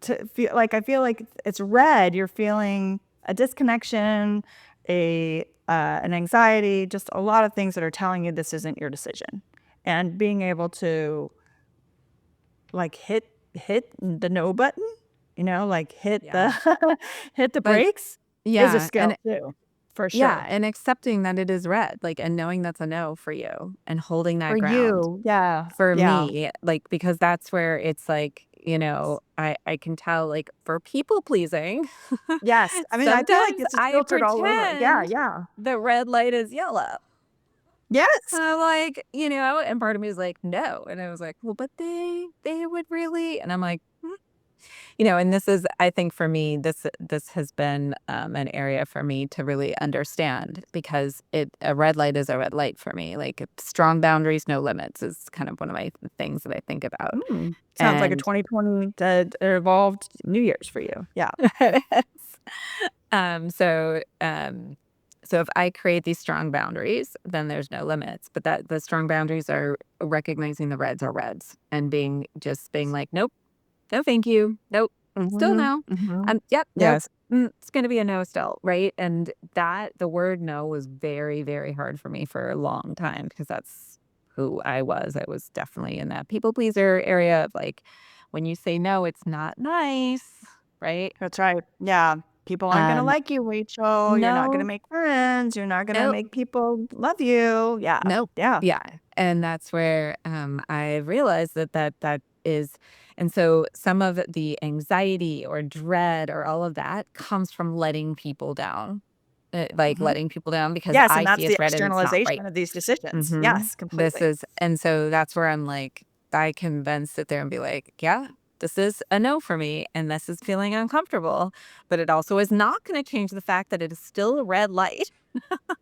to feel like, I feel like it's red, you're feeling a disconnection, an anxiety, just a lot of things that are telling you this isn't your decision. And being able to like hit the no button, like hit Yeah. the hit the Like, brakes is a yeah. skill too, for Yeah, sure. and accepting that it is red, like, and knowing that's a no for you and holding For that ground. you, yeah, For yeah. me, like, because that's where it's like, I can tell, like, for people pleasing, Yes, I mean, I feel like sometimes this is I filtered all over. Yeah, pretend yeah. the red light is yellow. Yes. And I'm like, and part of me is like, "No." And I was like, "Well, but they would really," and I'm like, and this is, I think for me, this has been an area for me to really understand, because a red light is a red light for me. Like, strong boundaries, no limits is kind of one of my things that I think about. Sounds like a And 2020 evolved New Year's for you. Yeah. um, so um, so if I create these strong boundaries, then there's no limits. But that the strong boundaries are recognizing the reds are reds and being like, nope. No, thank you. Nope. Still Mhm, no. mhm. Yep. Nope. Yes. It's going to be a no still. Right. And that the word no was very, very hard for me for a long time, because that's who I was. I was definitely in that people pleaser area of like, when you say no, it's not nice. Right. That's right. Yeah. People aren't gonna Um, like you, Rachel. You're not gonna no, make friends. You're not gonna nope. make people love you. Yeah. Nope. Yeah. Yeah, and that's where, I realized that is, and so some of the anxiety or dread or all of that comes from letting people down, like, Mhm. letting people down because Yes, and I that's see the it's red and it's not right. externalization of these decisions. Mhm. Yes, completely. And so that's where I'm like, I can then sit there and be like, "Yeah, this is a no for me and this is feeling uncomfortable, but it also is not going to change the fact that it is still a red light.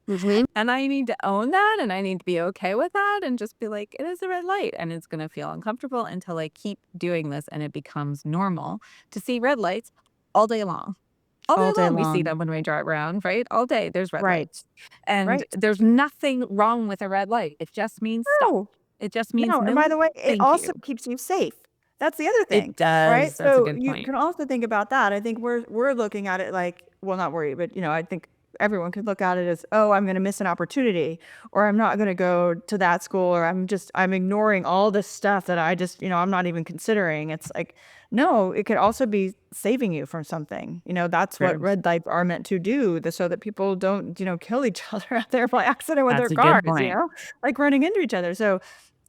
Mhm. And I need to own that and I need to be okay with that and just be like, it is a red light and it's going to feel uncomfortable until I keep doing this and it becomes normal to see red lights all day long. All day All day long, we see long. them when we drive around, right? All day, there's red Right. lights. And Right. there's nothing wrong with a red light. It just means stop. No. It just means No, and by no, the way, it thank also you. keeps you safe. That's the other thing, It does. right? That's a So good you point. can also think about that. I think we're looking at it like, well, not worry, but I think everyone could look at it as, oh, I'm going to miss an opportunity, or I'm not going to go to that school, or I'm ignoring all this stuff that I just, I'm not even considering. It's like, no, it could also be saving you from something. That's what True. red lights are meant to do, so that people don't, kill each other out there by accident with their That's a good cars, point. like running into each other. So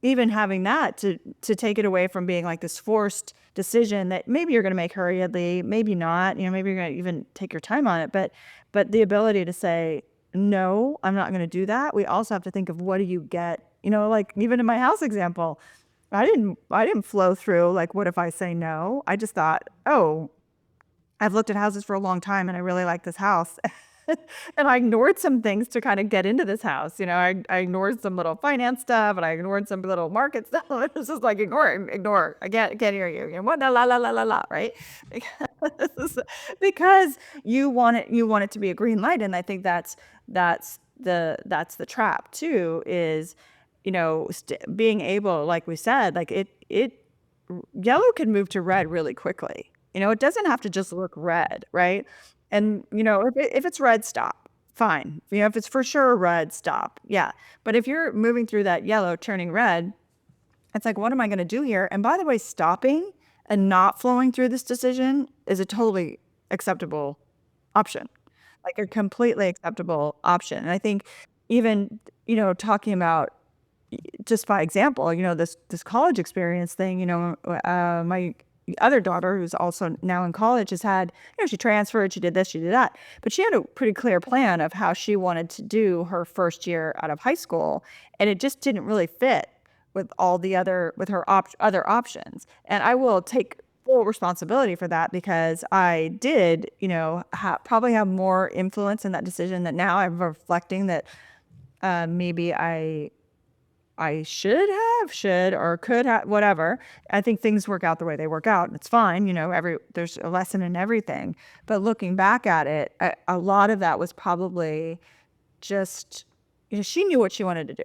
even having that to take it away from being like this forced decision that maybe you're going to make hurriedly, maybe not, maybe you're going to even take your time on it, but the ability to say, no, I'm not going to do that. We also have to think of, what do you get, like even in my house example, I didn't flow through like, what if I say no? I just thought, oh, I've looked at houses for a long time and I really like this house. And I ignored some things to kind of get into this house. I ignored some little finance stuff and I ignored some little market stuff. It was just like, ignore. I can't hear you. What, la, la, la, la, la, right? Because you want it to be a green light. And I think that's the trap too, is, being able, like we said, like yellow can move to red really quickly. It doesn't have to just look red, right? And, if it's red, stop. Fine. If it's for sure red, stop. Yeah. But if you're moving through that yellow turning red, it's like, what am I going to do here? And by the way, stopping and not flowing through this decision is a totally acceptable option, like a completely acceptable option. And I think even, talking about, just by example, this college experience thing, my other daughter, who's also now in college, has had, she transferred, she did this, she did that, but she had a pretty clear plan of how she wanted to do her first year out of high school, and it just didn't really fit with her other options. And I will take full responsibility for that, because I did, probably have more influence in that decision, that now I'm reflecting that maybe I should or could have, whatever. I think things work out the way they work out, and it's fine. There's a lesson in everything. But looking back at it, a lot of that was probably just, she knew what she wanted to do.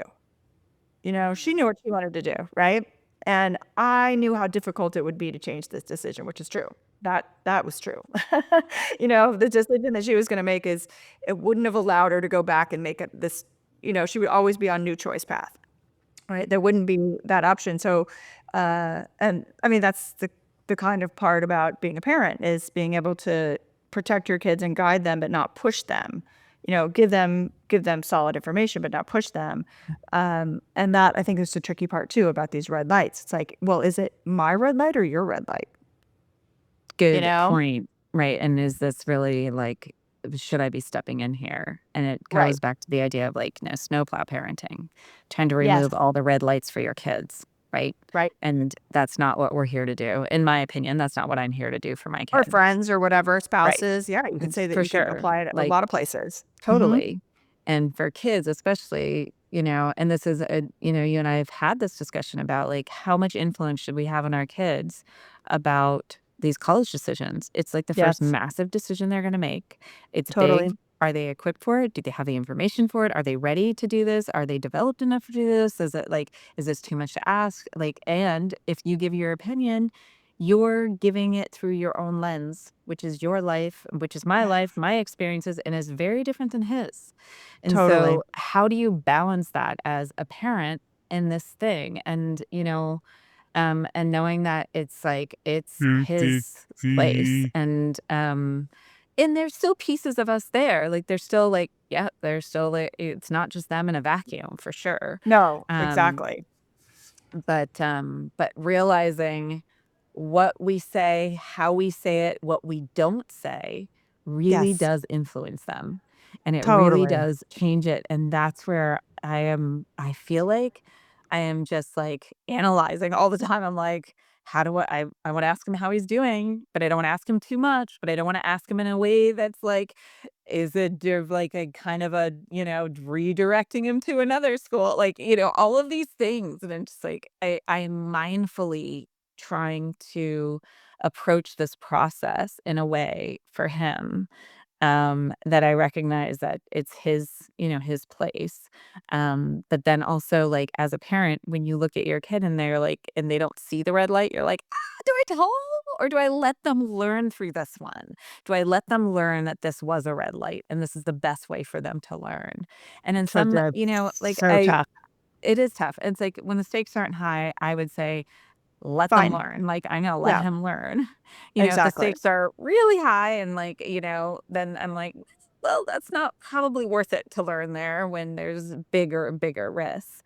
She knew what she wanted to do, right? And I knew how difficult it would be to change this decision, which is true. That was true. The decision that she was going to make is, it wouldn't have allowed her to go back and make it this. She would always be on new choice path. Right, there wouldn't be that option. So, and I mean, that's the kind of part about being a parent, is being able to protect your kids and guide them, but not push them. Give them solid information, but not push them. And that, I think, is the tricky part too about these red lights. It's like, well, is it my red light or your red light? You Good know? point. Right. And is this really like, should I be stepping in here? And it Right. goes back to the idea of like, snowplow parenting, trying to Yes. remove all the red lights for your kids. Right. Right. And that's not what we're here to do. In my opinion, that's not what I'm here to do for my Or kid. friends or whatever, Right. spouses. Yeah, you could say that, For you could sure. apply it a Like, lot of places. Mm-hmm. totally. And for kids, especially, and this is you and I have had this discussion about like how much influence should we have on our kids about these college decisions. It's like the first Yes. massive decision they're going to make. It's big. Totally. Are they equipped for it? Do they have the information for it? Are they ready to do this? Are they developed enough to do this? Is this too much to ask? Like, and if you give your opinion, you're giving it through your own lens, which is your life, which is my Yeah. life, my experiences, and is very different than his. And Totally. so, how do you balance that as a parent in this thing? And knowing that it's like it's his place, and there's still pieces of us there. Like there's still like, yeah, there's still like it's not just them in a vacuum for sure. No, Um, exactly. but realizing what we say, how we say it, what we don't say really Yes, does influence them. And it really totally. does change it. And that's where I feel like I am just, like, analyzing all the time. I'm like, "How do I wanna ask him how he's doing, but I don't wanna ask him too much, but I don't wanna ask him in a way that's like, is it like a kind of a, redirecting him to another school?" Like, all of these things, and I'm just like, I am mindfully trying to approach this process in a way for him, that I recognize that it's his, his place. But then also, like, as a parent, when you look at your kid and they're like, and they don't see the red light, you're like, do I tell them or do I let them learn through this one? Do I let them learn that this was a red light and this is the best way for them to learn? And in So some, that's like, so tough. it is tough. It's like when the stakes aren't high, I would say, let them Fine. learn, like, I'm gonna let Yeah, him learn. If the exactly. stakes are really high and, like, then I'm like, "Well, that's not probably worth it to learn there when there's bigger and bigger risks."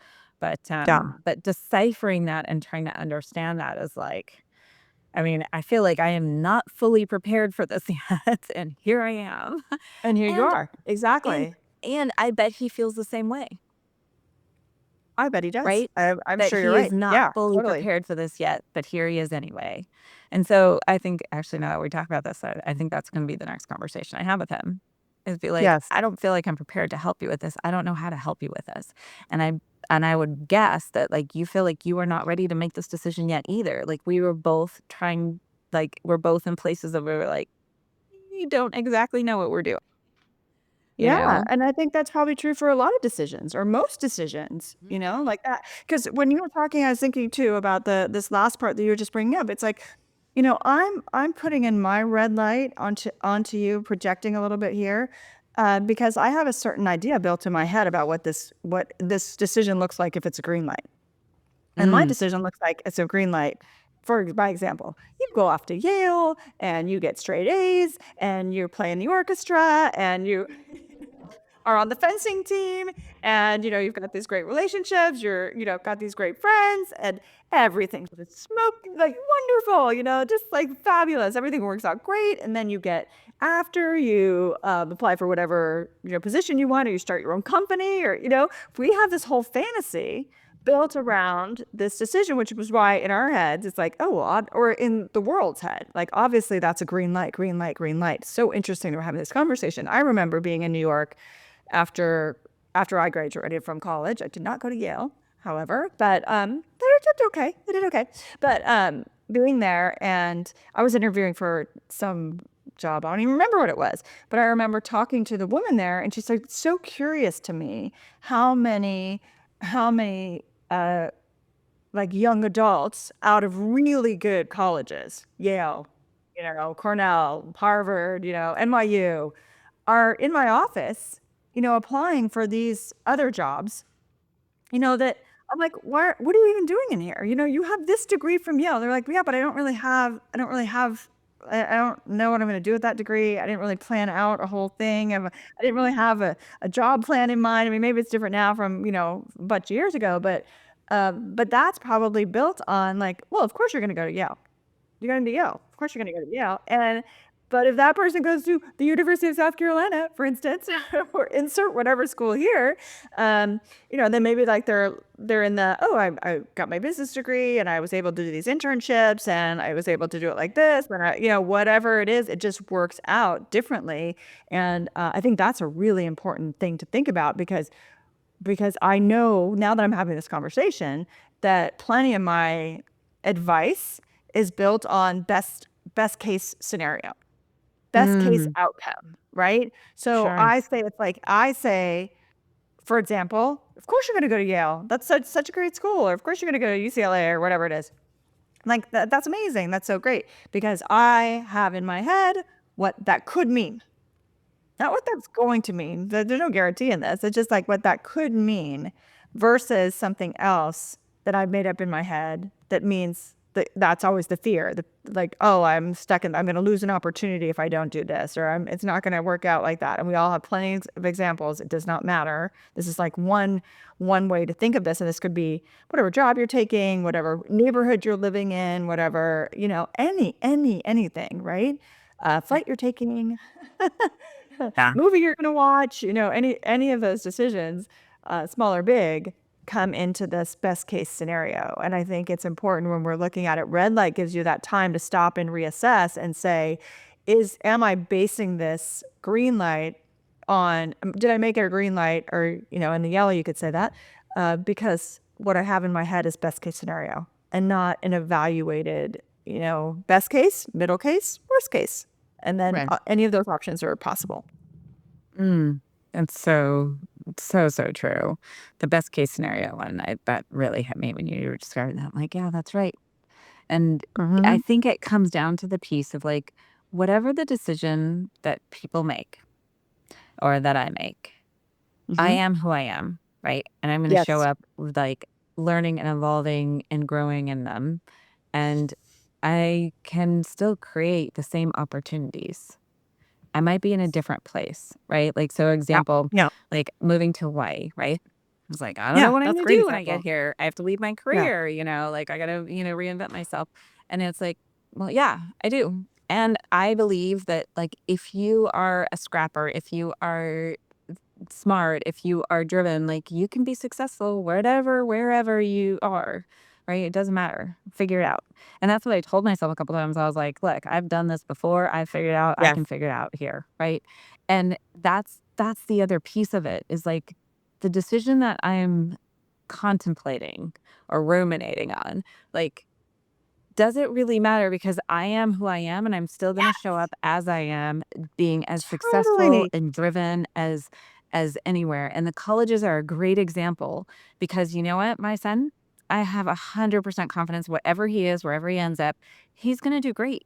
Yeah. But deciphering that and trying to understand that is like, I mean, I feel like I am not fully prepared for this yet, and here I am. And here you And are. and Exactly. and I bet he feels the same way. I bet he does. Right? I'm That sure you're he is right. not Yeah, fully totally. prepared for this yet, but here he is anyway. And so I think actually now that we talk about this, I think that's gonna be the next conversation I have with him. Is be like, Yes. "I don't feel like I'm prepared to help you with this. I don't know how to help you with this." And I would guess that, like, you feel like you are not ready to make this decision yet either. Like, we were both trying, like, we're both in places that we were like, "We don't exactly know what we're doing," you Yeah, know? and I think that's probably true for a lot of decisions or most decisions, Mhm. like that. Because when you were talking, I was thinking too about this last part that you were just bringing up. It's like, I'm putting in my red light onto you, projecting a little bit here, because I have a certain idea built in my head about what this decision looks like if it's a green light. And my Mm. decision looks like it's a green light. By example, you go off to Yale and you get straight A's and you play in the orchestra and you are on the fencing team and you've got these great relationships, got these great friends and everything's just smoke like wonderful, just like fabulous. Everything works out great. And then you get after you apply for whatever position you want or you start your own company or we have this whole fantasy built around this decision, which was why in our heads it's like, oh, well, or in the world's head, like obviously that's a green light, green light, green light. So interesting that we're having this conversation. I remember being in New York after after I graduated from college. I did not go to Yale, however, but they did okay. They did okay. But being there, and I was interviewing for some job. I don't even remember what it was, but I remember talking to the woman there, and she's like so curious to me how many like young adults out of really good colleges, Yale, Cornell, Harvard, NYU, are in my office, applying for these other jobs, that I'm like, what are you even doing in here? You have this degree from Yale. They're like, yeah, but I don't know what I'm going to do with that degree. I didn't really plan out a whole thing. I didn't really have a job plan in mind. I mean, maybe it's different now from, a bunch of years ago, but that's probably built on like, well, of course you're going to go to Yale. You're going to Yale. Of course you're going to go to Yale. But if that person goes to the University of South Carolina, for instance, or insert whatever school here, then maybe like they're in the, oh, I got my business degree and I was able to do these internships and I was able to do it like this, and whatever it is, it just works out differently. And I think that's a really important thing to think about because I know now that I'm having this conversation that plenty of my advice is built on best case scenario, best case Mm. outcome, right? So Sure. I say, for example, of course you're going to go to Yale. That's such a great school. Or of course you're going to go to UCLA or whatever it is. Like that's amazing. That's so great because I have in my head what that could mean. Not what that's going to mean. There's no guarantee in this. It's just like what that could mean versus something else that I've made up in my head that means that's always the fear. Like, oh, I'm going to lose an opportunity if I don't do this, or it's not going to work out like that. And we all have plenty of examples. It does not matter. This is like one way to think of this. And this could be whatever job you're taking, whatever neighborhood you're living in, whatever, anything, right? Flight you're taking, Yeah. movie you're gonna watch, any of those decisions, small or big, come into this best case scenario. And I think it's important when we're looking at it. Red light gives you that time to stop and reassess and say, am I basing this green light on, did I make it a green light? Or, in the yellow, you could say that, because what I have in my head is best case scenario and not an evaluated, best case, middle case, worst case. And then Right. any of those options are possible. It's so true. The best case scenario one, that really hit me when you were describing that. I'm like, yeah, that's right. And I Hmm. think it comes down to the piece of like, whatever the decision that people make or that I make, I Hmm. am who I am, right? And I'm going to show Yes. up with like learning and evolving and growing in them. And I can still create the same opportunities. I might be in a different place, right? Like, so Yeah. example, Yeah. like moving to Hawaii, right? I was like, I don't know Yeah. what I'm That's a going to great do when I get example. here. I have to leave my Yeah. career, like I got to, reinvent myself. And it's like, well, yeah, I do. And I believe that, like, if you are a scrapper, if you are smart, if you are driven, like you can be successful wherever you are, right? It doesn't matter. Figure it out. And that's what I told myself a couple times. I was like, look, I've done this before. I figured it out. I Yes. can figure it out here, right? And that's the other piece of it is like the decision that I'm contemplating or ruminating on, like does it really matter because I am who I am and I'm still going to show Yes. up as I am, being as successful Totally. and driven as anywhere. And the colleges are a great example because you know what, my son, I have 100% confidence whatever he is, wherever he ends up, he's going to do great.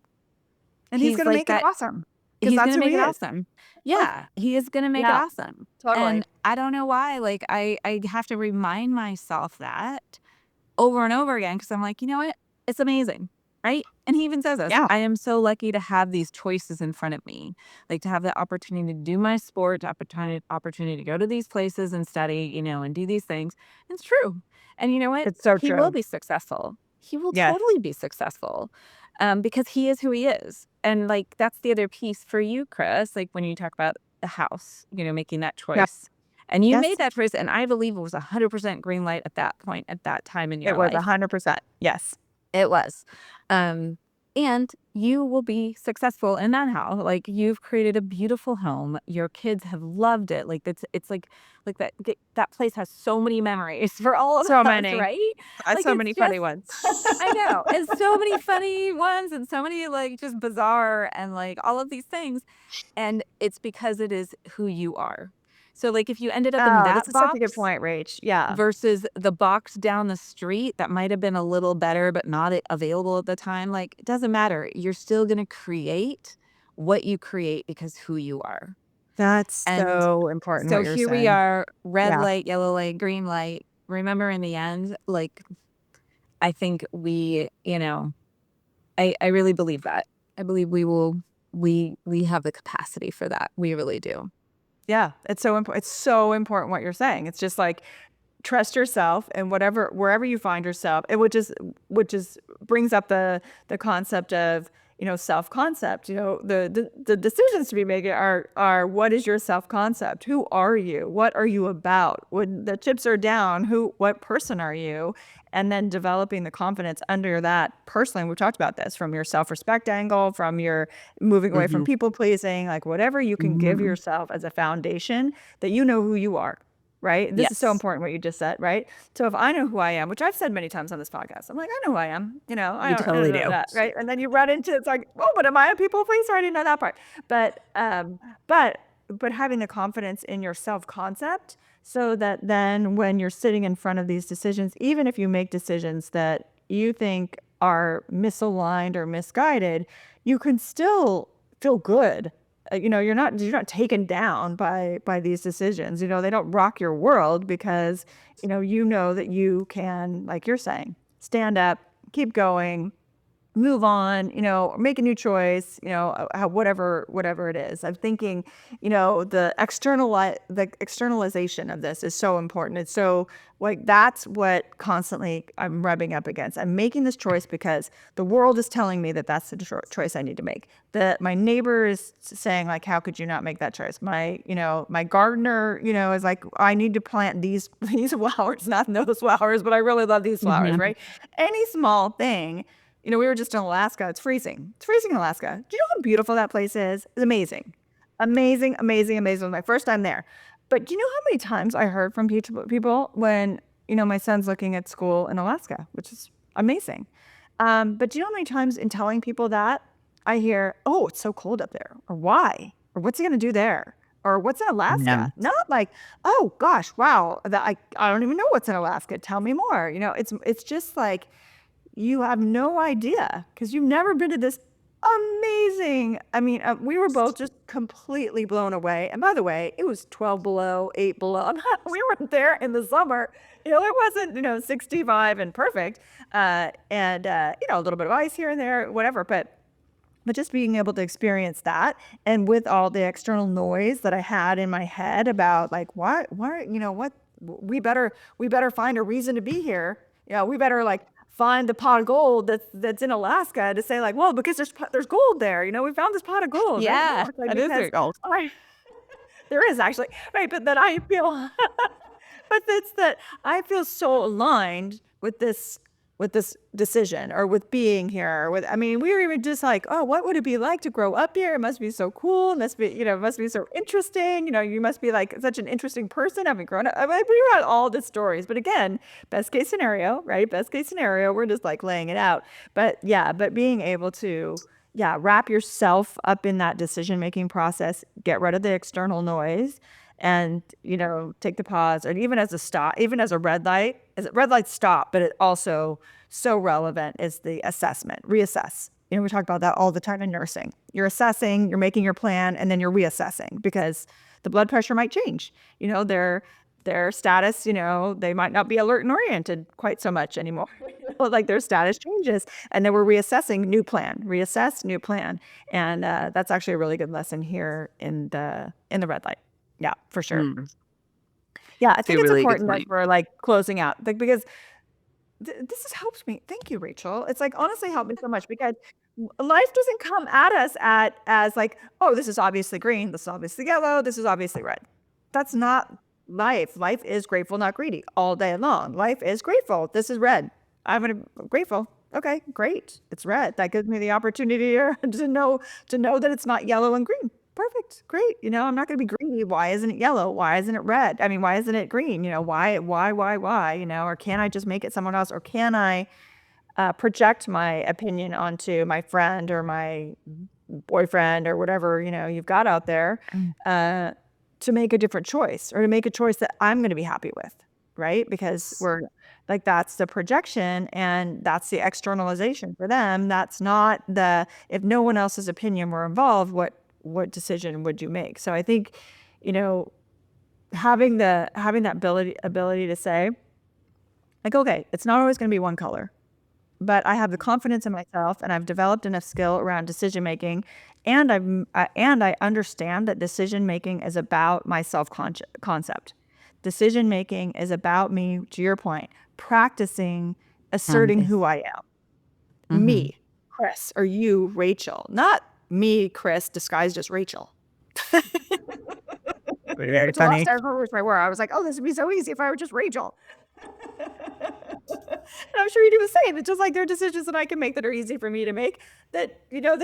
And he's He's going to like make it that. awesome because He's that's going to who make he it is. awesome. Oh, Yeah, he is going to make it yeah. awesome. Totally. And I don't know why, like I have to remind myself that over and over again because I'm like, you know what? It's amazing, right? And he even says this, Yeah. I am so lucky to have these choices in front of me, like to have the opportunity to do my sport, opportunity to go to these places and study, and do these things. And it's true. And you know what? It's so He will true. be successful. He will Yes. totally be successful because he is who he is. And like, that's the other piece for you, Chris, like when you talk about the house, making that Yep. choice. And you made Yes. that choice, and I believe it was 100% green light at that point, at that time in It your was life. 100%. Yes. It was. Um, and you will be successful in that house. Like you've created a beautiful home. Your kids have loved it. Like it's like that place has so many memories for all of So us, many. right? Like So it's many funny just ones. I know. It's so many funny ones and so many like just bizarre and like all of these things. And it's because it is who you are. So like if you ended up in Oh, that this is such a good box point, Rach. Yeah. versus the box down the street that might have been a little better but not available at the time, like, it doesn't matter. You're still gonna create what you create because who you are. That's And so important what so you're here we saying. are, red Yeah. light, yellow light, green light. Remember in the end, like, I think I really believe that. I believe we have the capacity for that. We really do. Yeah. It's so important what you're saying. It's just like trust yourself and wherever you find yourself, it would just which is brings up the concept of self concept. The decisions to be made are what is your self concept, who are you, what are you about, when the chips are down, what person are you, and then developing the confidence under that personally. We've talked about this from your self-respect angle, from your moving away from Mhm. people pleasing, like whatever you can give Mhm. yourself as a foundation that you know who you are. Right? This is so Yes. important what you just said, right? So if I know who I am, which I've said many times on this podcast, I'm like, I know who I am, You I don't totally know do. that, right? And then you run into it's like, oh, but am I a people pleaser? I didn't know that part. But but but having the confidence in your self concept so that then when you're sitting in front of these decisions, even if you make decisions that you think are misaligned or misguided, you can still feel good. You're not taken down by these decisions. They don't rock your world because you know that you can, like you're saying, stand up, keep going, move on, or make a new choice, whatever it is. I'm thinking, the externalization of this is so important. It's so like, that's what constantly I'm rubbing up against. I'm making this choice because the world is telling me that that's the choice I need to make. That my neighbor is saying like, how could you not make that choice? My gardener, is like, I need to plant these flowers, not those flowers, but I really love these flowers, Mhm. right? Any small thing. We were just in Alaska. It's freezing. It's freezing in Alaska. Do you know how beautiful that place is? It's amazing. Amazing, amazing, amazing. It was my first time there. But do you know how many times I heard from people when, my son's looking at school in Alaska, which is amazing. But do you know how many times in telling people that I hear, oh, it's so cold up there, or why, or what's he going to do there? Or what's in Yeah. Alaska? Not like, oh gosh, wow, I don't even know what's in Alaska. Tell me more. It's just like, you have no idea because you've never been to this amazing. I mean, we were both just completely blown away. And by the way, it was 12 below, 8 below. We weren't there in the summer. It wasn't, 65 and perfect. And, a little bit of ice here and there, whatever. But just being able to experience that, and with all the external noise that I had in my head about like, why, what, we better find a reason to be here. We better like find the pot of gold that's in Alaska to say like, well, because there's gold there. We found this pot of gold, right? No, Yeah, it's like that is because very cold. I there is actually, right, but then I feel but it's that I feel so aligned with this decision, or with being here. I mean, we were even just like, oh, what would it be like to grow up here? It must be so cool. It must be so interesting. You must be like such an interesting person having grown up. I mean, we had all the stories, but again, best case scenario, right? Best case scenario, we're just like laying it out. But yeah, but being able to, yeah, wrap yourself up in that decision making process, get rid of the external noise, and take the pause. And even as a stop, even as a red light stop, but it also so relevant is the assessment, reassess. We talk about that all the time in nursing. You're assessing, you're making your plan, and then you're reassessing because the blood pressure might change. Their status, they might not be alert and oriented quite so much anymore. Like their status changes, and then we're reassessing, new plan, reassess, new plan. And that's actually a really good lesson here in the red light. Yeah, for sure. Mm, Yeah, I it's a think it's really good important as point. we're like closing out, like, because this has helped me. Thank you, Rachel. It's like honestly helped me so much because life doesn't come at us as like, oh, this is obviously green, this is obviously yellow, this is obviously red. That's not life. Life is grateful, not greedy, all day long. Life is grateful. This is red. I'm grateful. Okay, great. It's red. That gives me the opportunity to know that it's not yellow and green. Perfect. Great. I'm not going to be greedy. Why isn't it yellow? Why isn't it red? I mean, why isn't it green? Why? Or can I just make it someone else? Or can I project my opinion onto my friend or my boyfriend or whatever, you've got out there, Mm. uh, to make a different choice, or to make a choice that I'm going to be happy with, right? Because we're like, that's the projection, and that's the externalization for them. That's not if no one else's opinion were involved, what decision would you make? So I think, you know, having that ability to say, like, okay, it's not always going to be one color, but I have the confidence in myself, and I've developed enough skill around decision making, and I understand that decision making is about my self concept. Decision making is about me, to your point, practicing asserting Mhm. who I am. Mhm. Me, Kris, or you, Rachel. Not me, Kris, disguised as Rachel. Very Which last funny. I remember which I were, I was like, oh, this would be so easy if I were just Rachel. And I'm sure you do the same. It's just like there are decisions that I can make that are easy for me to make, that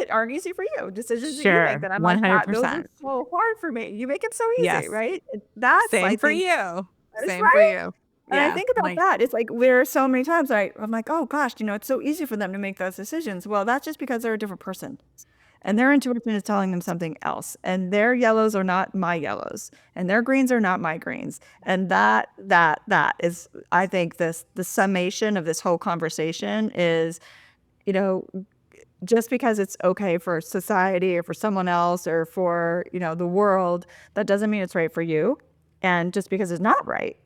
aren't easy for you. Decisions that you make Sure, that I'm like, those are 100%. so hard for me. You make it so easy, Yes. right? That's, Same I for think, you. that is Same for right. you. And I Yeah, think about like that. It's like there are so many times I'm like, oh gosh, it's so easy for them to make those decisions. Well, that's just because they're a different person. And their intuition is telling them something else. And their yellows are not my yellows. And their greens are not my greens. And that is, I think, the summation of this whole conversation is, you know, just because it's okay for society or for someone else or for, the world, that doesn't mean it's right for you. And just because it's not right,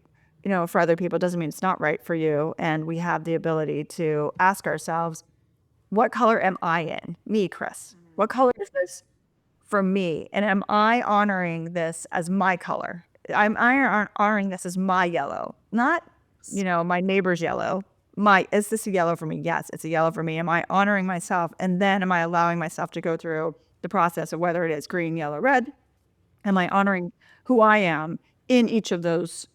for other people doesn't mean it's not right for you. And we have the ability to ask ourselves, what color am I in? Me, Kris. What color is this for me? And am I honoring this as my color? Honoring this as my yellow, not, my neighbor's yellow. Is this a yellow for me? Yes, it's a yellow for me. Am I honoring myself? And then am I allowing myself to go through the process of whether it is green, yellow, red? Am I honoring who I am in each of those,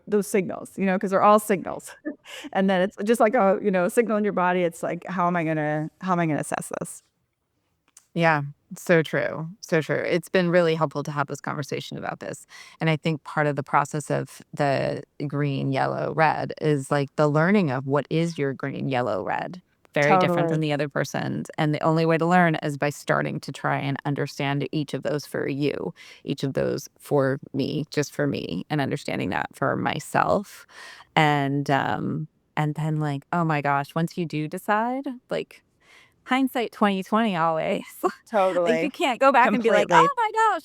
those signals, because they're all signals. And then it's just like a, signal in your body. It's like, how am I going to assess this? Yeah, so true. So true. It's been really helpful to have this conversation about this. And I think part of the process of the green, yellow, red is like the learning of what is your green, yellow, red. Very different from Totally. the other person's. And the only way to learn is by starting to try and understand each of those for you, each of those for me, just for me, and understanding that for myself. And then like, oh my gosh, once you do decide, like hindsight 2020 always. Like, you Totally. can't go back and be like, Completely. "Oh my gosh."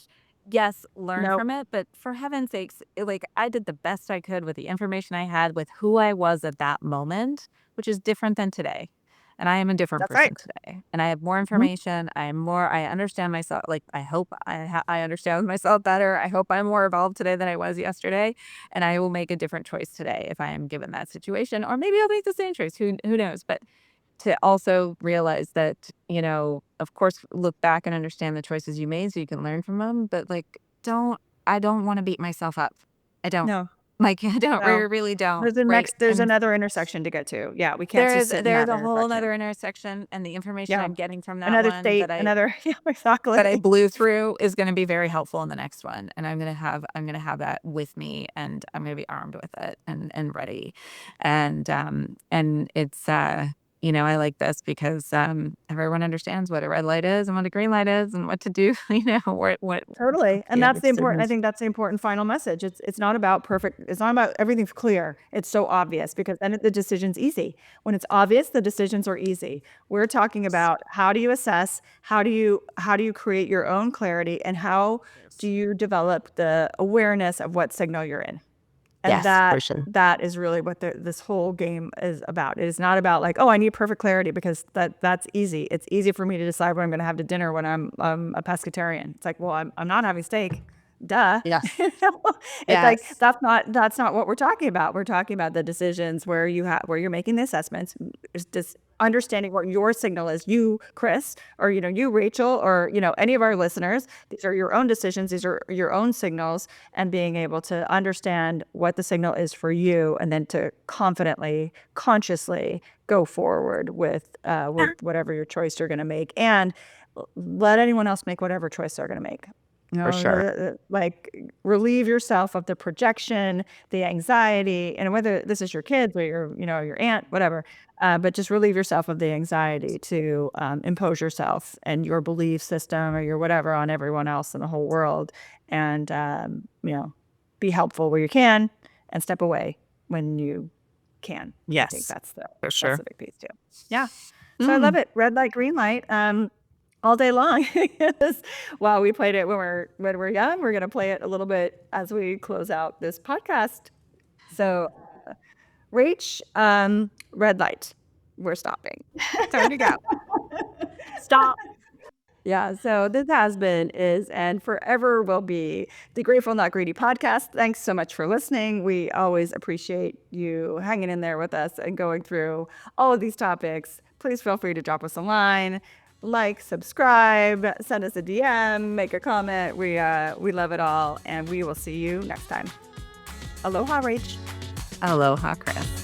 Yes, learn Nope. from it, but for heaven's sakes, like, I did the best I could with the information I had with who I was at that moment, which is different than today. And I am a different That's right. person today. And I have more Mhm. information. I understand myself. Like, I hope I understand myself better. I hope I'm more evolved today than I was yesterday. And I will make a different choice today if I am given that situation. Or maybe I'll make the same choice. Who knows? But to also realize that, of course, look back and understand the choices you made so you can learn from them, but, like, I don't wanna beat myself up. I don't. No, Like, I don't, no. really don't, right? There's And another intersection to get to. Yeah, we can't just sit in there's that a whole intersection. 'nother intersection, and the information Yeah. I'm getting from that Another one state, another yeah, that I exactly. blew through is gonna be very helpful in the next one, and I'm gonna have that with me, and I'm gonna be armed with it and ready. And it's, I like this because, everyone understands what a red light is and what a green light is and what to do, what Totally, and yeah, that's the it's important I different. think that's the important final message. It's not about perfect it's not about everything's clear. It's so obvious because then the decision's easy. When it's obvious, the decisions are easy. We're talking about how do you assess, how do you create your own clarity, and how do you develop the awareness of what signal you're in? And Yes, that for sure. that is really what this whole game is about. It is not about like, oh, I need perfect clarity because that's easy. It's easy for me to decide what I'm going to have to dinner when I'm a pescatarian. It's like, well, I'm not having steak. Duh. Yes. It's like Yes. that's not what we're talking about. We're talking about the decisions where you're making the assessments, just understanding what your signal is. You, Kris, or you, Rachel, or any of our listeners. These are your own decisions. These are your own signals, and being able to understand what the signal is for you, and then to confidently, consciously go forward with whatever your choice you're going to make, and let anyone else make whatever choice they're going to make. For sure. Like relieve yourself of the projection, the anxiety, and whether this is your kids or your aunt, whatever, but just relieve yourself of the anxiety to impose yourself and your belief system or your whatever on everyone else in the whole world, and be helpful where you can, and step away when you can. I think Yes, that's for that's sure. the big piece too. Yeah. So I love Mm, it. Red light, green light. All day long. Yes. Wow, we played it when we're young. We're gonna play it a little bit as we close out this podcast. So, Rach, red light. We're stopping. Time to go. Stop. Yeah, so this has been, is, and forever will be the Grateful Not Greedy podcast. Thanks so much for listening. We always appreciate you hanging in there with us and going through all of these topics. Please feel free to drop us a line, like, subscribe, send us a DM, make a comment. We love it all, and we will see you next time. Aloha, Rach. aloha, Chris.